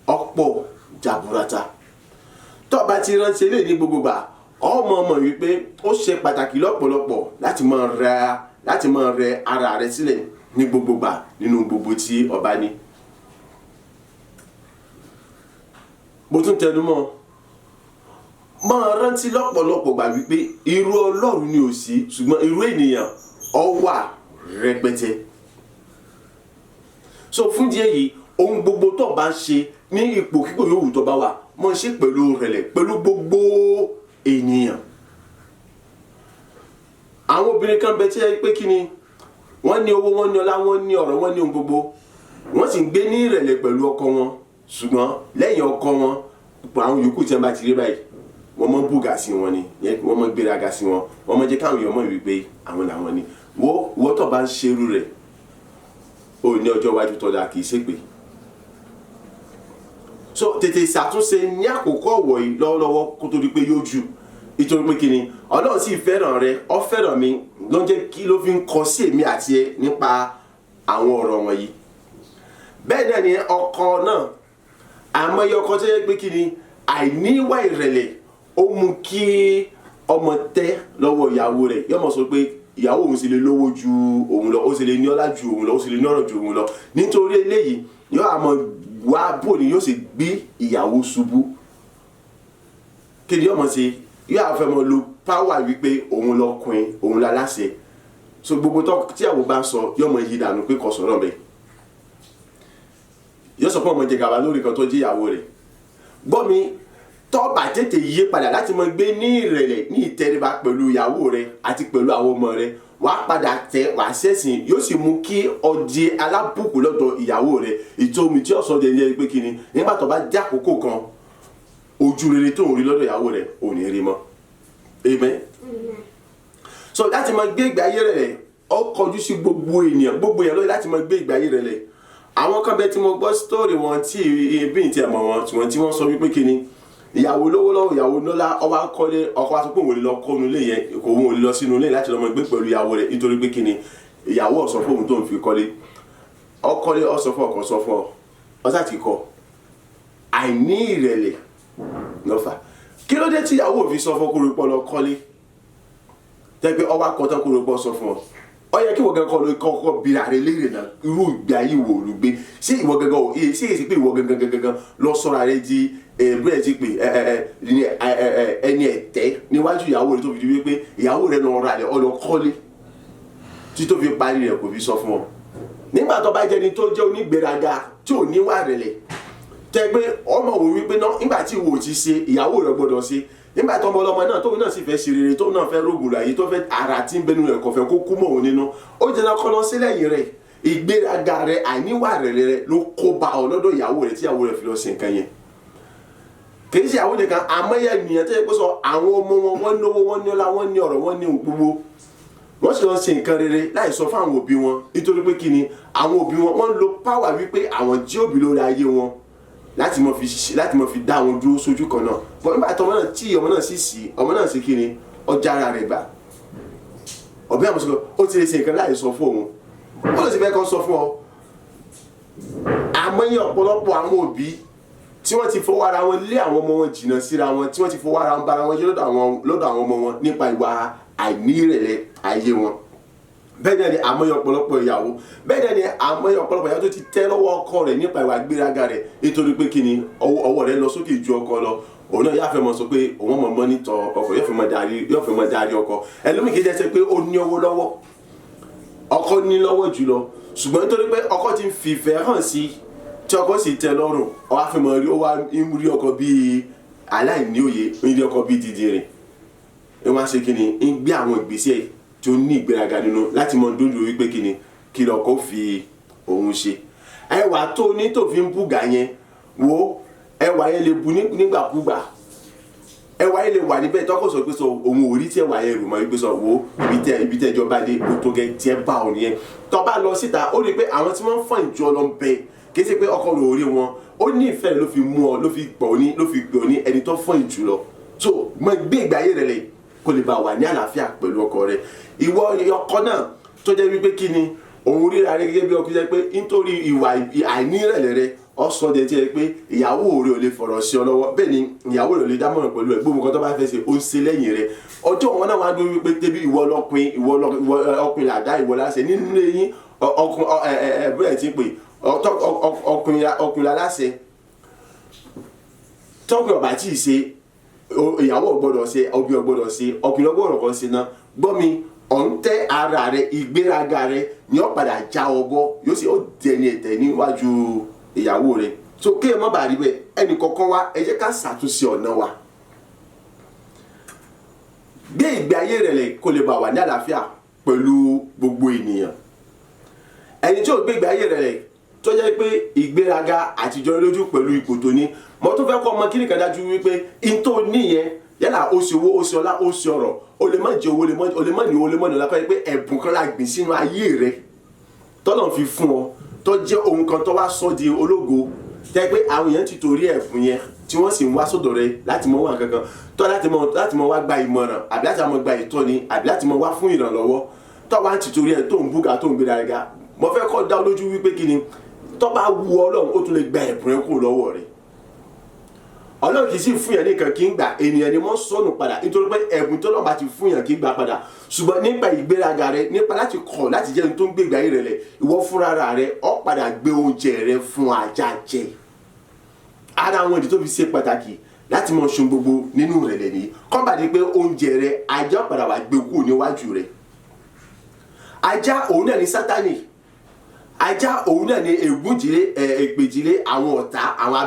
ọ̀pọ̀ jaburata. Tó bá ti rántí eléyìí ní gbogbo gbà ọmọ wípé ó ṣe pàtàkì lọ́pọ̀lọpọ̀ láti máa rẹ ara rẹ sílẹ̀ ní gbogbo gbà nínú gbogbo tí ọba ní. Mo tún tẹnu mọ́ máa rántí lọ́pọ̀lọpọ̀ gbà wípé irú Ọlọ́run ni ò sí ṣùgbọ́n irú ènìyàn ó wà rẹpẹtẹ. So fún díẹ̀ yìí ohun gbogbo tó bá ń ṣe ní ipò kíkò yòówù tó bá wà mọ̀ ṣe pẹ̀lú ìrẹ̀lẹ̀ pẹ̀lú gbogbo ènìyàn. Àwọn obìnrin kan bẹ tí ẹ pé kí ni wọ́n ní owó wọ́n ní ọlá wọ́n ní ọ̀rọ̀ wọ́n ní ohun gbogbo wọ́n sì ń gbé ní ìrẹ̀lẹ̀ pẹ̀lú ọkọ wọn ṣùgbọ́n lẹ́yìn ọkọ wọn àwọn yòókù tí wọ́n bá ti rí báyìí wọ́n mọ̀ bùgà sí wọn ni wọ́n mọ̀ gbéraga sí wọn wọ́n mọ̀ jẹ́ káwọn èèyàn mọ̀ wípé àwọn làwọn ni wọ́n tó bá ń ṣerú rẹ̀ ó ní ọjọ́ iwájú tó dáa kì í ṣèpè. So tètè ṣàtúnṣe ní àkókò ọ̀wọ̀ yìí lọ́wọ́lọ́wọ́ kó tó di pé yóò jù nítorí pé kíni Ọlọ́run sì fẹ́ràn rẹ ó fẹ́ràn mi ló ń jẹ́ kí ló fi ń kọ sí èmi àti ẹ nípa àwọn ọ̀rọ̀ wọ̀nyí. Bẹ́ẹ̀ náà ni ọkọ náà àmọ́yé ọkọ tó yẹ pé kíni àìníwá ìrẹ̀lẹ̀ ó mú kí ọmọ tẹ́ lọ́wọ́ ìyàwó rẹ̀ yọmọ sọ pé ìyàwó òun sì lè lówó ju òun lọ ó sì lè ní ọlá ju òun lọ ó sì lè ní ọrọ̀ ju òun lọ nítorí eléyìí yóò àmọ́ wá bò ní yóò sì gbé ìyàwó ṣubú kéde ọmọ sí yóò àfẹ́ mọ́ lo páwà wípé òun lọkùnrin òun láláṣẹ so gbogbo tó tí àwọn bá sọ yóò mọ yí dànù pé kò sọ̀rọ̀ bẹ́ẹ̀ yóò sọ fún ọmọ jẹ gàba lórí kan tó jẹ́ ìyàwó rẹ̀ gbọ́ mi tó bá tètè yí padà láti mọ gbé ní ìrẹ̀lẹ̀ ní ìtẹríba pẹ̀lú ìyàwó rẹ̀ àti pẹ̀lú àwọn ọmọ rẹ̀ wàá padà tẹ wàá ṣẹ̀sìn yóò sì mú kí ọdẹ alábùkù lọ́dọ̀ ìyàwó rẹ̀ ìtòmí tí ọ̀sán jẹ yẹ pé kíni nígbà tó bá dé àkókò kan ojú rere tó ń rí lọ́dọ̀ ìyàwó rẹ̀ ò ní rí mọ́ amen. So láti máa gbé ìgbé ayé rẹ̀ ó kọjú sí gbogbo ènìyàn lóye láti máa gbé ìgbé ayé rẹ̀ lẹ̀ àwọn kan bẹ tí mo gbọ́ sítórì wọn tí ebi ìtì ẹ̀mọ̀ wọn tí wọ́n sọ wípé kíni ìyàwó lówó lọ́wọ́ ìyàwó lọ́lá ọba kọ́lé ọkọ wa sọ pé òun ò lè lọ kọ́nu ilé yẹn òun ò lè lọ sínú ilé láti lọ máa gbé pẹ̀lú ìyàwó rẹ̀ nítorí pé kíni ìyàwó ọ̀sọ́ fún òun tó ń fi kọ́lé ọkọ́lé ọ̀sọ́ fún ọkọ̀ sọ fún ọ ọ̀sá ti kọ́ àìní ìrẹ̀lẹ̀ lọ́fà kí ló dé tí ìyàwó òfin sọ fún kúrò pọ̀ lọ kọ́lé tẹ́ pé ọwọ́ akọ̀tàn kúrò pọ̀ sọ fún ọ yẹ kí ìwọ gẹ́gẹ́ kọ́ ló kọ́kọ́ bira rẹ léèrè náà irú ìgbé ayé wo ló gbé ṣé ìwọ gẹ́gẹ́ o ṣé èsì pé ìwọ gẹ́gẹ́ lọ sọ́ra rẹ di bẹ́ẹ̀ ti pè ẹni ẹ̀tẹ́ níwájú ìyàwó rẹ tó fi di wípé ìyàwó rẹ lọ ra rẹ ọ lọ kọ́lé tí tó fi parí rẹ kò fi sọ fún ọ nígbà tó bá jẹni tó jẹ́ onígbéraga tí ò níwà rẹ̀lẹ̀ tẹ́ pé ọmọ wò wípé náà nígbà tí ìwọ ti ṣe ìyàwó rẹ gbọ́dọ̀ ṣe nígbà tó ọmọ ọlọmọ náà tóun náà sì fẹ́ ṣe rere tóun náà fẹ́ rògbòlò àyè tó fẹ́ ara tí ń bẹnu rẹ̀ kò fẹ́ kó kú mọ́ òun nínú ó jẹ́ náà kọ́ lọ sí lẹ́yìn rẹ̀ ìgbéraga rẹ̀ àìníwà rẹ̀ ló kó bá ọ lọ́dọ̀ ìyàwó rẹ̀ tí ìyàwó rẹ̀ fi lọ sí nǹkan yẹn kì í ṣe àwọn nìkan àmọ́yẹ ènìyàn tó yẹ kó sọ àwọn ọmọ wọn wọ́n lówó wọ́n ní ọlá wọ́n ní ọ̀rọ̀ wọ́n ní gbogbo wọ́n sì lọ ṣe nǹkan rere láì sọ fún àwọn òbí wọn nítorí pé kí ni àwọn òbí wọn wọ́n lo power wípé àwọn jí òbí lórí ayé wọn láti mọ fi dá wọn dúró sójú kan náà bọ́n nígbà tó ọmọ náà tí ọmọ náà sì sí ọmọ náà sì kí ni ọjà ara rẹ̀ gbà ọ̀bẹ àwọn sọ ó ti lè ṣe nǹkan láì sọ fún òun ó lè ṣe fẹ́ kọ́ sọ fún ọ àmọ́yẹ ọ̀pọ̀lọpọ̀ àwọn òbí tí wọ́n ti fọwọ́ ara wọn lé àwọn ọmọ wọn jìnnà síra wọn tí wọ́n ti fọwọ́ ara wọn bára wọn jẹ́ lọ́dọ̀ àwọn ọmọ wọn nípa ìwà àìnírẹ̀lẹ̀ ayé wọn bẹ́ẹ̀ náà ni àmọ́yẹ ọ̀pọ̀lọpọ̀ ìyàwó bẹ́ẹ̀ náà ni àmọ́yẹ ọ̀pọ̀lọpọ̀ ìyàwó tó ti tẹ́ lọ́wọ́ ọkọ rẹ̀ nípa ìwà gbéraga rẹ̀ nítorí pé kí ni ọwọ́ rẹ̀ lọ sókè ju ọkọ lọ òun náà yáfẹ́ mọ sọ pé òun mọ̀ mọ́ nítọ̀ ọkọ yóò fẹ́ mọ darí ọkọ ẹlòmíì kì í jẹ́ pé ó ní owó lọ́wọ́ ọkọ ní lọ́wọ́ jùlọ ṣùgbọ́n nítorí pé ọkọ ti ń fìfẹ́ hàn sí tí ọkọ sì tẹ́ lọ́rùn ó wá fẹ́ mọ rí ó wá ń rí ọkọ bíi aláìní òye ń rí ọkọ bíi dídìrín ẹ wá ṣe kí ni ń gbé àwọn ìgbésẹ̀ tí ó ní ìgbéraga nínú láti mọ dúdú wípé kí ni kí lọkọ fi òun ṣe ẹwà tó ní tó fi ń bùgà yẹn wo ẹwà yẹn lè bu nígbàkúgbà ẹwà yẹn lè wà níbẹ̀ tọkọ sọ pé sọ òun ò rí tí ẹwà yẹn rò mọ́ wípé sọ wo ibi tẹ ìjọba dé o tó gẹ tiẹ̀ bá òun yẹn tó bá lọ síta ó rí i pé àwọn tí wọ́n ń fọ́n ìjọ lọ bẹ kì í ṣe pé ọkọ rò rí wọn ó ní ìfẹ́ ló fi mú ọ ló fi gbọ̀ ní ẹni tó fọ́n ìjù lọ so mọ gbé ìgbé ayé rẹ lẹ kó lè bá wà ní àlàáfíà pẹ̀lú ọkọ rẹ ìwọ ọkọ náà tó jẹ́ wípé kí ni òun ríra rẹ gẹ́gẹ́ bí ọkọ jẹ́ pé nítorí ìwà àìnírẹ̀lẹ̀ rẹ ọsọ de tiẹ̀ pé ìyàwó rẹ ò lè fọ̀rọ̀ sí ọ lọ́wọ́ bẹ́ẹ̀ ni ìyàwó rẹ ò lè dámọ̀ràn pẹ̀lú ẹ̀ gbogbo nǹkan tó bá fẹ́ ṣe ó ń ṣe lẹ́yìn rẹ ọjọ́ wọn náà wá dúró wípé tẹ́bí ìwọ ọkùnrin làdá ìwọ láṣẹ nínú eyín bẹ́ẹ̀ ti pè ọkùnrin aláṣẹ tọkùnrin ọba tí ì ṣe ìyàwó ọgbọ́dọ̀ ṣe ọbí ọgbọ́dọ̀ ṣe ọkùnrin ọgbọ́dọ̀ kan ṣe náà gbọ́ mi ọ̀ǹtẹ́ ara rẹ ìgbéraga rẹ ni ó padà já ọgbọ́ yóò sì ó dẹni ẹ̀tẹ̀ níwájú ìyàwó rẹ so kéèyàn má bàa rí bẹ́ẹ̀ ẹnì kọ̀ọ̀kan wa ẹ jẹ́ ká ṣàtúnṣe ọ̀nà wa gbé ìgbé ayé rẹ lẹ kó lè bá wà ní àlàáfíà pẹ̀lú gbogbo ènìyàn ẹni tí ó gbé ìgbé ayé rẹ lẹ tó jẹ́ pé ìgbéraga àtijọ́ lójú pẹ̀lú ipò tó ní mo tún fẹ́ kọ́ ọmọ kíní kan dájú wípé in tó níyẹn yálà ó ṣe owó ó ṣe ọlá ó ṣe ọrọ̀ o lè má jẹ owó o lè má ní owó o lè má ní ọlá pé ẹ̀bùn kan la gbìn sínú ayé rẹ tọ́lọ̀ fi fún ọ tó jẹ́ ohun kan tó wá sọ di ológo tẹ́ pé àwọn èèyàn ti torí ẹ̀bùn yẹn tí wọ́n sì ń wá sọ́dọ̀ rẹ láti mọ wá kankan tó láti mọ wá gba ìmọ̀ràn àbí láti mọ gba ìtọ́ni àbí láti mọ wá fún ìrànlọ́wọ́ tó wá ti torí ẹ̀ tó ń búga tó ń gbé dáadáa mo fẹ́ kọ́ dá lójú wípé kí ni tó bá wu Ọlọ́run ó tún lè gba ẹ̀bùn ẹ̀ kúrò lọ́wọ́ rẹ̀ Ọlọ́run kì í sì fún yàn nìkan kí ń gbà ènìyàn ni wọ́n sọnù padà nítorí pé ẹ̀bùn tó lọ́ba ti fún yàn kí ń gbà padà ṣùgbọ́n nípa ìgbéraga rẹ nípa láti kọ̀ láti jẹ́ ẹni tó ń gbé ìgbà yìí rẹ lẹ̀ ìwọ fúnra rẹ ọ padà gbé oúnjẹ rẹ fún ajá jẹ ara àwọn ìdí tó fi ṣe pàtàkì láti mọ ṣun gbogbo nínú rẹ lẹ́ni kọ́ńbà ni pé oúnjẹ rẹ ajá padà wà gbé kúrò níwájú rẹ ajá òun náà ni Sátánì ajá òun náà ni ègúnjìlé ègbèjìlé àwọn ọ̀tá àwọn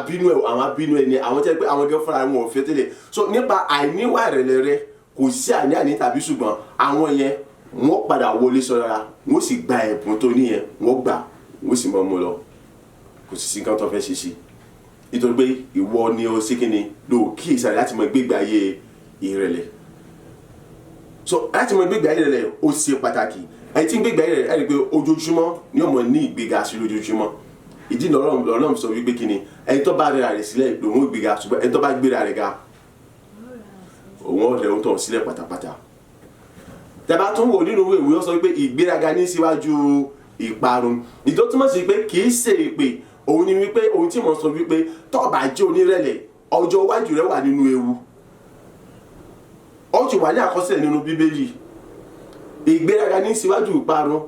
abínú ẹni àwọn tẹ́ pé àwọn gẹ́ fúnra wọn ò fẹ́ tẹ́lẹ̀ so nípa àìníwá ìrẹ̀lẹ̀ rẹ kò sí àní tàbí ṣùgbọ́n àwọn yẹn wọ́n padà wọlé sọ́ra wọ́n sì gba ẹ̀bùn tó níyẹn wọ́n gbà wọ́n sì mọ́ mú lọ kò sì sí nǹkan tó fẹ́ ṣe sí nítorí pé ìwọ ni o sí kí ni ló kí ìsàlẹ̀ láti mọ gbégbé ayé ìrẹ̀lẹ̀ so láti mọ gbégbé ayé ìrẹ̀lẹ̀ ó ṣe pàtàkì ẹni tí ń gbégbé ayé rẹ̀ ẹ̀ rí i pé ojoojúmọ́ ni ọmọ ní ìgbéga sí lójoojúmọ́ ìdí Ọlọ́run sọ wípé kí ni ẹni tó bá rẹ̀ rẹ̀ sílẹ̀ lòun ò gbéga ṣùgbọ́n ẹni tó bá gbéra rẹ̀ ga òun ọ̀rẹ́ òun tọ̀ sílẹ̀ pátápátá tẹ́bá tún wò nínú ìwé ó sọ wípé ìgbéraga ní síwájú ìparun ìjọ túmọ̀ sí pé kì í ṣe èpè òun ni wípé ohun tí mo sọ wípé tó bá jẹ́ onírẹ̀lẹ̀ ọjọ́ iwájú rẹ̀ wà nínú ewu ó ti wà ní àkọsílẹ̀ nínú Bíbélì ìgbéraga ní síwájú ìparun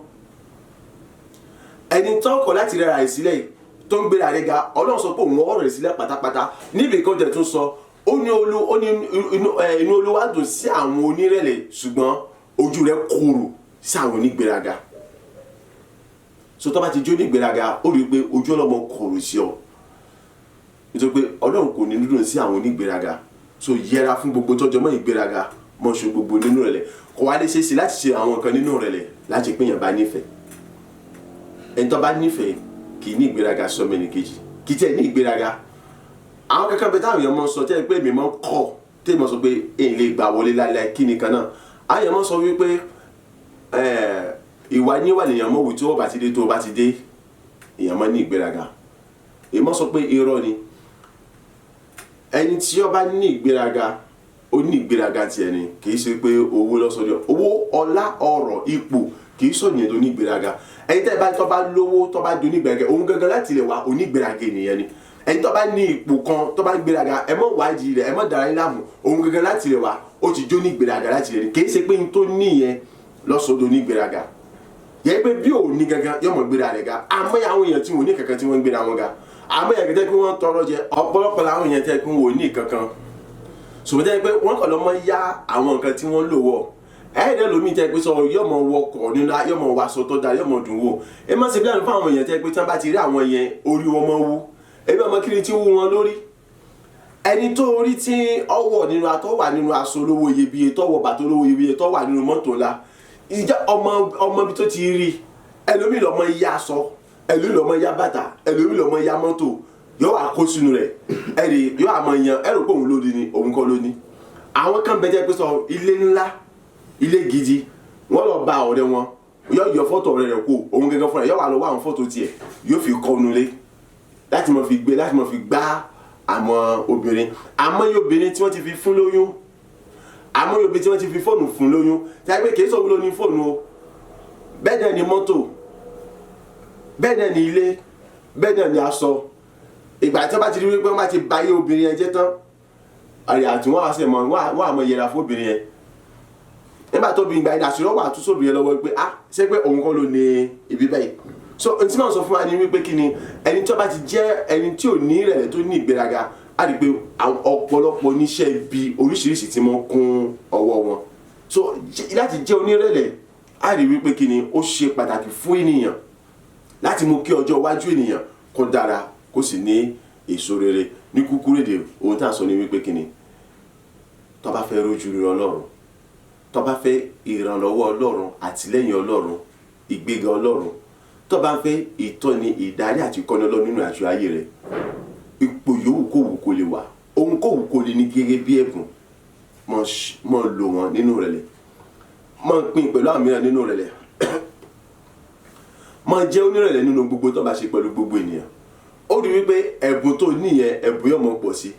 ẹni tó kọ̀ láti rẹra rẹ̀ sílẹ̀ tó ń gbéra rẹ̀ ga Ọlọ́run sọ pé òun ọ̀rọ̀ rẹ̀ sílẹ̀ pátápátá níbi kan jẹ́ tún sọ ó ní inú Olúwa dùn sí àwọn onírẹ̀lẹ̀ ṣùgbọ́n ojú rẹ̀ korò sí àwọn onígbéraga so tó bá ti jó onígbéraga ó rí i pé ojú ọlọ́mọ korò sí ọ nítorí pé Ọlọ́run kò ní dùn sí àwọn onígbéraga so yẹra fún gbogbo tọ́jọ́ mọ́ ìgbéraga mọ́ ṣe gbogbo nínú rẹ̀ lẹ̀ kò wá lè ṣe é sí láti ṣe àwọn nǹkan nínú rẹ̀ lẹ̀ láti pín yàn bá nífẹ̀ẹ́ ẹni tó bá nífẹ̀ẹ́ kì í ní ìgbéraga sọmọ ẹnì kejì kì í tẹ̀ ní ìgbéraga àwọn kankan bẹ táwọn èèyàn mọ sọ tẹ́ pé mi mọ kọ́ tẹ́ mọ sọ pé èyí lè gbà wọlé lálẹ́ kí ni kan náà àwọn èèyàn mọ sọ wípé ìwà níwà lèèyàn mọ̀ wù tí ó bá ti dé tó bá ti dé èèyàn mọ ní ìgbéraga èèyàn mọ sọ pé irọ́ ni ẹni tí ó bá ní ìgbéraga ó ní ìgbéraga tiẹ̀ ni kì í ṣe pé owó lọ́sọ̀dọ̀ owó ọlá ọrọ̀ ipò kì í sọ̀yìn tó ní ìgbéraga ẹni tẹ́ bá tó bá lówó tó bá do ní ìgbéraga òun gangan láti lè wá onígbéraga ènìyàn ni ẹni tó bá ní ipò kan tó bá gbéraga ẹ mọ̀ wádìí rẹ̀ ẹ mọ̀ dára yín láàmú òun gangan láti lè wá ó ti jó ní ìgbéraga láti lè ní kì í ṣe pé n tó níyẹn lọ́sọ̀dọ̀ ní ìgbéraga yẹ pé bí òun ní gangan yóò mọ̀ gbéra rẹ̀ ga àmọ́ àwọn èèyàn tí wọ́n ní kankan tí wọ́n ń gbéra wọn ga àmọ́ èèyàn tẹ́ kí wọ́n tọrọ jẹ ọ̀pọ̀lọpọ̀ làwọn èèyàn tẹ́ kí wọ́n ní kankan ṣùgbọ́n tẹ́ pé wọ́n kàn lọ́ mọ́ yá àwọn nǹkan tí wọ́n lò wọ̀ ẹ̀ẹ́dẹ́ lómi tẹ́ pé sọ yọmọ wọkọ̀ nínú yọmọ wàṣọ tó dáa yọmọ dùn wò ẹ má ṣe bí àwọn fáwọn èèyàn tẹ́ pé tí wọ́n bá ti rí àwọn yẹn orí wọn mọ́ wú ẹbí ọmọ kiri tí wú wọn lórí ẹni tó orí tí ọwọ́ nínú atọ́wà nínú aṣọ olówó iyebíye tọ́wọ́ bàtọ́ olówó iyebíye tọ́wà nínú mọ́tò ńlá ìjọ ọmọ bí tó ti rí ẹlòmíì lọ́mọ yá aṣọ ẹlòmíì lọ́mọ yá bàtà ẹlòmíì lọ́mọ yá mọ́tò yóò wá kó sínú rẹ̀ ẹ̀rì yóò àmọ́ yan ẹ̀rọ pé òun lóde ni òun kọ́ lóní àwọn kan bẹ jẹ́ pé sọ ilé ńlá ilé gidi wọ́n lọ bá ọ̀rẹ́ wọn yóò yọ fọ́tò ọ̀rẹ́ rẹ̀ kó òun gẹ́gẹ́ fúnra yóò wá lọ wá àwọn fọ́tò tiẹ̀ yóò fi kọ́ nulẹ̀ láti mọ̀ fi gbá àwọn obìnrin àmọ́ yóò obìnrin tí wọ́n ti fi fún lóyún àmọ́ yóò obìnrin tí wọ́n ti fi fóònù fún lóyún tí a gbé kìí sọ wúlò ní fóònù o bẹ́ẹ̀ náà ni mọ́tò bẹ́ẹ̀ náà ni ilé bẹ́ẹ̀ náà ni aṣọ ìgbà tí wọ́n bá ti rí wípé wọ́n bá ti báyé obìnrin yẹn jẹ́ tán àrẹ àti wọ́n á sẹ̀ mọ́ wọ́n á mọ yẹra fún obìnrin yẹn nígbà tó bí ìgbà ìdásílọ́ wà tún sóbìnrin yẹn lọ́wọ́ pé ṣé pé òun kọ́ ló ní ibi báyìí so n tí màá sọ fún wa ni wípé kí ni ẹni tí ó bá ti jẹ́ ẹni tí ò ní ìrẹ̀lẹ̀ tó ní ìgbéraga á rí i pé ọ̀pọ̀lọpọ̀ oníṣẹ́ ibi oríṣiríṣi tí wọ́n kún ọwọ́ wọn so láti jẹ́ onírẹ̀lẹ̀ á rí i wípé kí ni ó ṣe pàtàkì fún ènìyàn láti mú kí ọjọ́ iwájú ènìyàn kó dára kó sì ní èso rere ní kúkúrú èdè ohun tá à ń sọ ni wípé kí ni tó bá fẹ́ rójú rere Ọlọ́run tó bá fẹ́ ìrànlọ́wọ́ Ọlọ́run àtìlẹ́yìn Ọlọ́run ìgbéga Ọlọ́run tó bá fẹ́ ìtọ́ni ìdarí àti ìkọ́ni Ọlọ́run nínú àjọ ayé rẹ̀ ipò yòówù kówù kó lè wà ohun kówù kó lè ní gẹ́gẹ́ bí ẹ̀bùn mọ́ lò wọ́n nínú rẹ̀lẹ̀ mọ́ pín pẹ̀lú àwọn mìíràn nínú rẹ̀lẹ̀ mọ́ jẹ́ onírẹ̀lẹ̀ nínú gbogbo tó bá ṣe pẹ̀lú gbogbo ènìyàn ó rí wípé ẹ̀bùn tó níyẹn ẹ̀bùn yóò mọ pọ̀ sí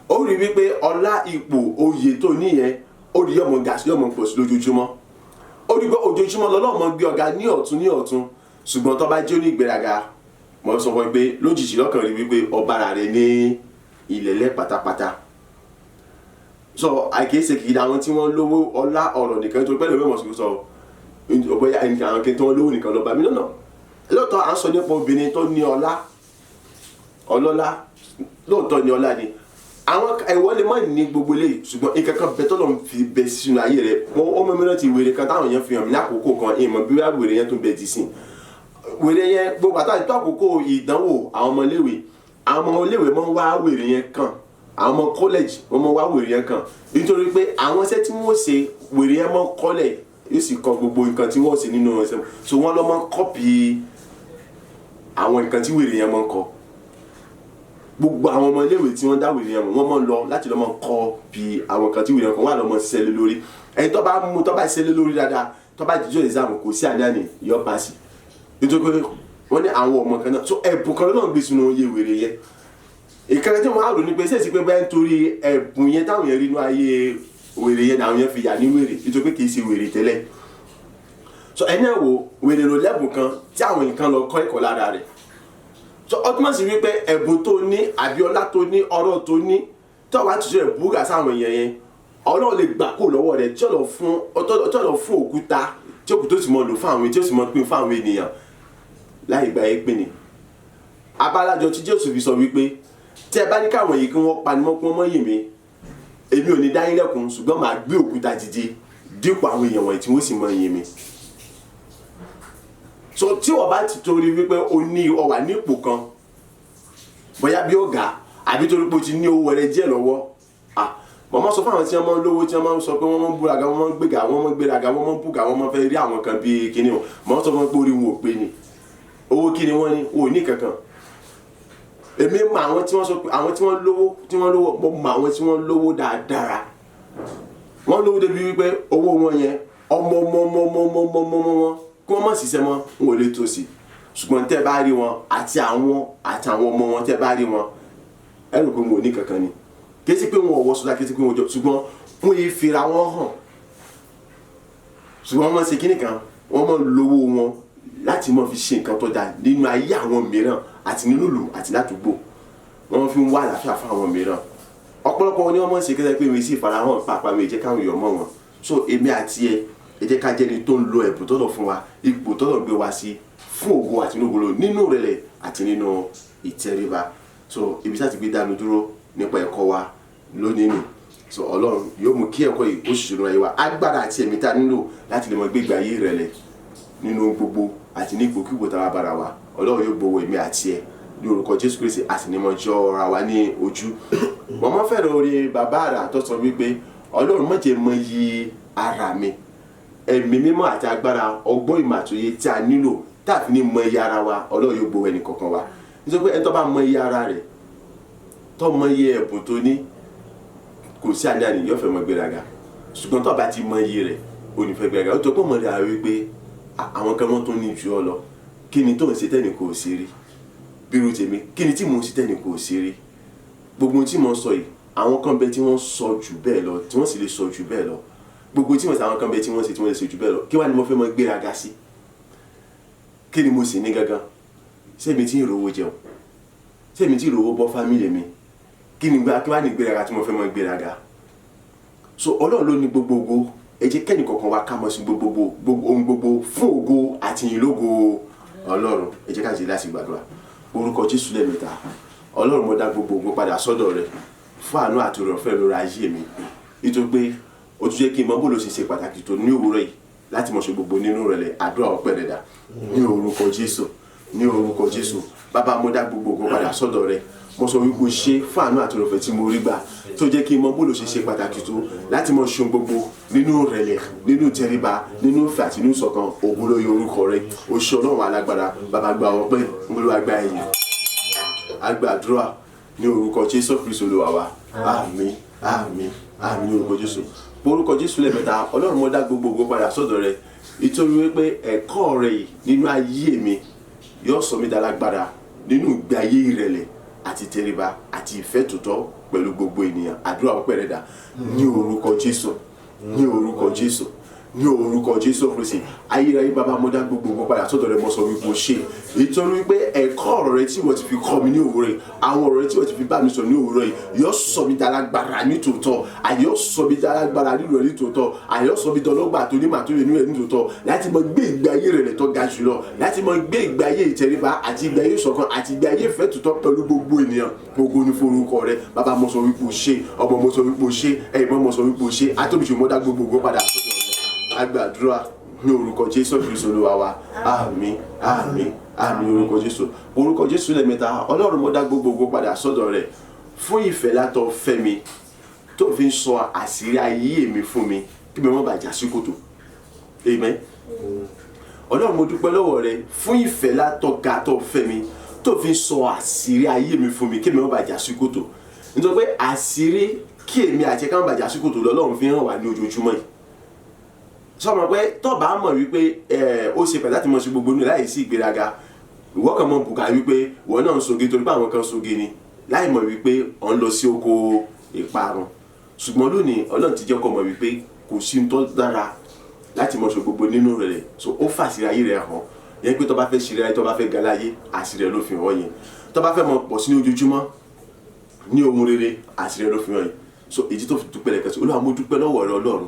ó rí wípé ọlá ipò oyè tó níyẹn ó rí yọmọ gàsí yọmọ pọ̀ sí lójoojúmọ́ ó rí pé ojoojúmọ́ lọ́lọ́mọ gbé ọ̀gá ní ọ̀tún ṣùgbọ́n tó bá jẹ́ onígbéraga mo sọ fún ẹ pé lójijì lọ́kàn rí wípé ọba ara rẹ ní ilẹ̀lẹ̀ pátápátá sọ àìkéṣe kì í da àwọn tí wọ́n lówó ọlá ọ̀rọ̀ nìkan tó pẹ́lú mẹ́mọ̀ sọ ọ̀bọ̀yà àwọn kí wọ́n lówó nìkan lọ́ba mi lọ́nà lóòótọ́ à ń sọ nípa obìnrin tó ní ọlọ́lá lóòótọ́ ní ọlá ni àwọn ẹ̀wọ́ lè má ní gbogbo eléyìí ṣùgbọ́n nǹkan kan bẹ tọ́lọ́ fi bẹ sínú ayé rẹ̀ wọ́n mọ̀ mìíràn ti wèrè kan táwọn yẹn fi hàn mí lákòókò kan ìmọ̀ bí wàá wèrè yẹn tó bẹ ti sìn wèrè yẹn gbogbo àtàwọn ètò àkókò ìdánwò àwọn ọmọléèwé mọ́ wá wèrè yẹn kàn àwọn ọmọ kọ́lẹ́jì wọ́n mọ́ wá wèrè yẹn kàn nítorí pé àwọn iṣẹ́ tí wọ́n ṣe wèrè yẹn mọ́ kọ́lẹ̀ yóò sì kọ gbogbo nǹkan tí wọ́n ṣe nínú ẹsẹ̀ so wọ́n lọ́ mọ́ kọ́pì àwọn nǹkan tí wèrè yẹn mọ́ kọ gbogbo àwọn ọmọ iléèwé tí wọ́n dá wèrè yẹn mọ̀ wọ́n mọ̀ lọ láti lọ́ mọ́ kọ́pì àwọn nǹkan tí wèrè yẹn kọ wọ́n á lọ́ mọ́ ṣẹlẹ̀ lórí ẹni tó bá mú tó bá ṣẹlẹ̀ lórí dáadáa tó bá jíjọ́ exam kò sí àdáni yọ paasi nítorí pé wọ́n ní àwọn ọmọ kan náà so ẹ̀bùn kan náà gbé sínú oyè wèrè yẹn ìkànnì tí wọ́n á rò ní pé sẹ́ẹ̀sì pé bẹ́ẹ̀ nítorí ẹ̀bùn yẹn táwọn yẹn rí inú ayé wèrè yẹn àwọn yẹn fi yà ní wèrè nítorí pé kì í ṣe wèrè tẹ́lẹ̀ so ẹni ẹ̀ wò wèrè ló lẹ́bùn kan tí àwọn nǹkan lọ kọ́ ẹ̀kọ́ lára rẹ̀ so ọtúmọ̀ sí wípé ẹ̀bùn tó ní àbíọ́lá tó ní ọ̀rọ̀ tó ní tó wàá tún ṣe búgà sáwọn èèyàn yẹn Ọlọ́run lè gbà kó lọ́wọ́ rẹ̀ tí ó lọ fún òkúta tí òkúta ó sì mọ lò fún àwọn tí ó sì mọ pín fún àwọn ènìyàn láì gba ẹpin ni abálájọ tí Jésù fi sọ wípé tí ẹ bá ní káwọn yìí kí wọ́n panimọ́ kí wọ́n mọ́ yìn mí èmi ò ní dá yín lẹ́kun ṣùgbọ́n màá gbé òkúta dìde dípò àwọn èèyàn wọ̀nyí tí wọ́n sì mọ́ yìn mí so tí wọ́n bá ti torí wípé o wà nípò kan bóyá bí ọ̀gá àbí torí pé o ti ní owó rẹ díẹ̀ lọ́wọ́ mọ̀mọ́ sọ fún àwọn tí wọ́n máa ń lówó tí wọ́n máa ń sọ pé wọ́n máa ń búraga wọ́n máa ń gbéga wọ́n máa ń gbéraga wọ́n máa ń búga wọ́n máa fẹ́ rí àwọn kan bíi kíní o mọ̀mọ́ sọ fún wọn pé orí wọn ò pé ni owó kíni wọ́n ní o ò ní kankan èmi mọ àwọn tí wọ́n sọ pé àwọn tí wọ́n lówó mo mọ àwọn tí wọ́n lówó dáadáa wọ́n lówó débi wípé owó wọn yẹn ọmọ wọn kí wọ́n má ṣiṣẹ́ mọ́ wọn ò lè tó sí ṣùgbọ́n tẹ́ bá rí wọn àti àwọn ọmọ wọn tẹ́ bá rí wọn ẹ rò pé wọn ò ní kankan ni kì í sí pé wọn ò wọ sọ́dá kì í sí pé wọn ò jọ ṣùgbọ́n wọn yìí fira wọn hàn ṣùgbọ́n wọ́n ṣe kíní kan wọ́n máa ń lówó wọn láti máa fi ṣe nǹkan tó dáa nínú ayé àwọn mìíràn àti nínú ìlú àti ládùúgbò wọ́n fi ń wá àlàáfíà fún àwọn mìíràn ọ̀pọ̀lọpọ̀ ni wọ́n máa ń ṣe kẹ́sẹ́ pé mi sì farahàn pàápàá mi jẹ́ káwọn èèyàn mọ̀ wọn so èmi àti ẹ jẹ́ ká jẹ́ni tó ń lo ẹ̀bùn tọ́lọ̀ fún wa ipò tọ́lọ̀ gbé wa sí fún ògo àti inúgbòlò nínú ìrẹ̀lẹ̀ àti nínú ìtẹríba so ibi tá ti gbé dánu dúró nípa ẹ̀kọ́ wa lónìí nì so Ọlọ́run yóò mú kí ẹ̀kọ́ yìí ó ṣiṣẹ́ lórí ayé wa agbára àti ẹ̀mí tá nílò láti lè mọ gbégbé ayé ìrẹ̀lẹ̀ nínú gbogbo àti ní ipòkípò tá a bára wa Ọlọ́run yóò gbowó èmi àti ẹ ní orúkọ Jésù Kristi àsìnímọ̀ jọ ra wa ní ojú mọ̀mọ́ fẹ́ràn orí bàbá àrà tó sọ wípé Ọlọ́run má jẹ́ mọ iye ara mi ẹ̀mí mímọ́ àti agbára ọgbọ́n ìmọ̀ àtòyé tí a nílò táàfin ní mọ iye ara wa Ọlọ́run yóò gbowó ẹnì kọ̀ọ̀kan wa nítorí pé ẹni tó bá mọ iye ara rẹ̀ tó mọ iye ẹ̀bùn tó ní kò sí àní yóò fẹ́ mọ gbéraga ṣùgbọ́n tó bá ti mọ iye rẹ̀ ò ní fẹ́ gbéraga ó tó pọ̀ mọ́ rẹ̀ àwẹ̀ pé àwọn kan mọ́ tó ní ju ọ lọ kí ni tó ń ṣe tẹ́nì kò sí rí bírú tèmi kí ni tí mò ń ṣe tẹ́nì kò sí rí gbogbo tí mo sọ yìí àwọn kan bẹ tí wọ́n sọ jù bẹ́ẹ̀ lọ tí wọ́n sì lè sọ jù bẹ́ẹ̀ lọ gbogbo tí mo sọ àwọn kan bẹ tí wọ́n ṣe tí wọ́n lè sọ jù bẹ́ẹ̀ lọ kí wá ni mo fẹ́ mọ gbéraga sí kí ni mo sì ní gangan sẹ́mi tí ń rówó jẹun sẹ́mi tí ń rówó bọ́ fámìlì mi kí wá ní gbéraga tí mo fẹ́ mọ gbéraga so Ọlọ́run ló ní gbogbogbò ẹ jẹ́ kẹ́ni kọ̀ọ̀kan wa ká mọ̀ sí gbogbo ohun gbogbo fún ògo àti ìlógo Ọlọ́run ẹ jẹ́ ká ṣe láti gbàdúrà orúkọ Jésù lẹ́mẹ̀ta Ọlọ́run mo dá gbogbo padà sọ́dọ̀ rẹ fún àánú àti ìrọ̀fẹ́ lórí ayé mi nítorí pé ó tún jẹ́ kí n mọ bó ló ṣe pàtàkì tó ní òwúrọ̀ yìí láti mọ̀ ṣe gbogbo nínú rẹ̀ lẹ̀ àdúrà ọpẹ́ rẹ̀ dà ní orúkọ Jésù ní orúkọ Jésù bàbá mo dá gbogbo padà sọ́dọ̀ rẹ mo sọ wípé o ṣe fún àánú àti ìrọ̀fẹ́ tí mo rí gbà tó jẹ́ kí n mọ bó ló ṣe pàtàkì tó láti mọ̀ ṣe gbogbo nínú rẹ̀lẹ̀ nínú tẹríba nínú ìfẹ́ àti nínú ìṣọ̀kan ògbólóyè orúkọ rẹ o ṣe Ọlọ́run alágbára bàbá gba ọpẹ́ Olúwa gba ẹ̀yìn agbàdúrà ní orúkọ Jésù Kristi Olúwa wa àmín àmín àmín ní orúkọ Jésù orúkọ Jésù lẹ́mẹ̀ta Ọlọ́run mo dá gbogbo padà sọ́dọ̀ rẹ nítorí wípé ẹ̀kọ́ rẹ yìí nínú ayé mi yóò sọ mí dálágbára nínú ìgbé ayé ìrẹ̀lẹ̀ àti tẹríba àti ìfẹ́ tòótọ́ pẹ̀lú gbogbo ènìyàn àdúrà ọpẹ́ rẹ dà ní orúkọ Jésù ní orúkọ Jésù ní orúkọ Jésù Kristi ayérayé bàbá mo dá gbogbo padà sọ́dọ̀ rẹ mo sọ wípé o ṣe nítorí wípé ẹ̀kọ́ ọ̀rọ̀ rẹ tí wọ́n ti fi kọ́ mi ní òwúrọ̀ yìí àwọn ọ̀rọ̀ rẹ tí wọ́n ti fi bá mi sọ ní òwúrọ̀ yìí yóò sọ mi dálágbára ní tòótọ́ àyọ̀ sọ mi dálágbára nínú rẹ ní tòótọ́ àyọ̀ sọ mi dọlọ́gbà tó ní màtó nínú rẹ ní tòótọ́ láti mọ gbé ìgbé ayé rẹ tó ga jùlọ láti mọ gbé ìgbé ayé ìtẹríba àti ìgbé ayé ìṣọ̀kan àti ìgbé ayé ìfẹ́ tòótọ́ pẹ̀lú gbogbo ènìyàn gbogbo ní forúkọ rẹ bàbá mo sọ wípé o ṣe ọmọ mo sọ wípé o ṣe ẹ̀gbọ́n mo sọ wípé o ṣe atóbìṣe mo dá gbogbo padà agbàdúrà ní orúkọ Jésù Kristi Olúwa wa àmín àmín àmín orúkọ Jésù lẹ́mẹ̀ta Ọlọ́run mo dá gbogbo padà sọ́dọ̀ rẹ̀ fún ìfẹ́ látọ̀ fẹ́ mi tó fi ń sọ àṣírí ayé mi fún mi kí mi má bàa já sí kòtò amen Ọlọ́run mo dúpẹ́ lọ́wọ́ rẹ fún ìfẹ́ látọ̀ ga tó fẹ́ mi tó fi ń sọ àṣírí ayé mi fún mi kí mi má bàa já sí kòtò nítorí pé àṣírí kí èmi àti ẹ̀ka má bàa já sí kòtò lọ́lọ́run fi hàn wá ní ojoojúmọ́ yìí sọmọ pé tọ́ba mọ̀ wípé ó ṣe pẹ̀lú láti mọ̀ sí gbogbo ní láì sí ìgbéraga ìwọ kan mọ̀ bùkà wípé ìwọ náà ń soge torí pé àwọn kan soge ni láì mọ̀ wípé ọ̀ ń lọ sí oko ìparun ṣùgbọ́n lónìí Ọlọ́run ti jẹ́ kó mọ̀ wípé kò sí ń tọ́ dára láti mọ̀ sí gbogbo nínú rẹ̀ so ó fàṣírí ayé rẹ̀ hàn yẹn pé tọ́ba fẹ́ ṣírí ayé tọ́ba fẹ́ ga láyé àṣírí rẹ̀ ló fi hàn yẹn tọ́ba fẹ́ mọ̀ pọ̀ sí ní ojoojúmọ́ ní ohun rere àṣírí rẹ̀ ló fi hàn yẹn so èyí tó fi dúpẹ́ lẹ́kẹ̀sí Olúwa mo dúpẹ́ lọ́wọ́ rẹ Ọlọ́run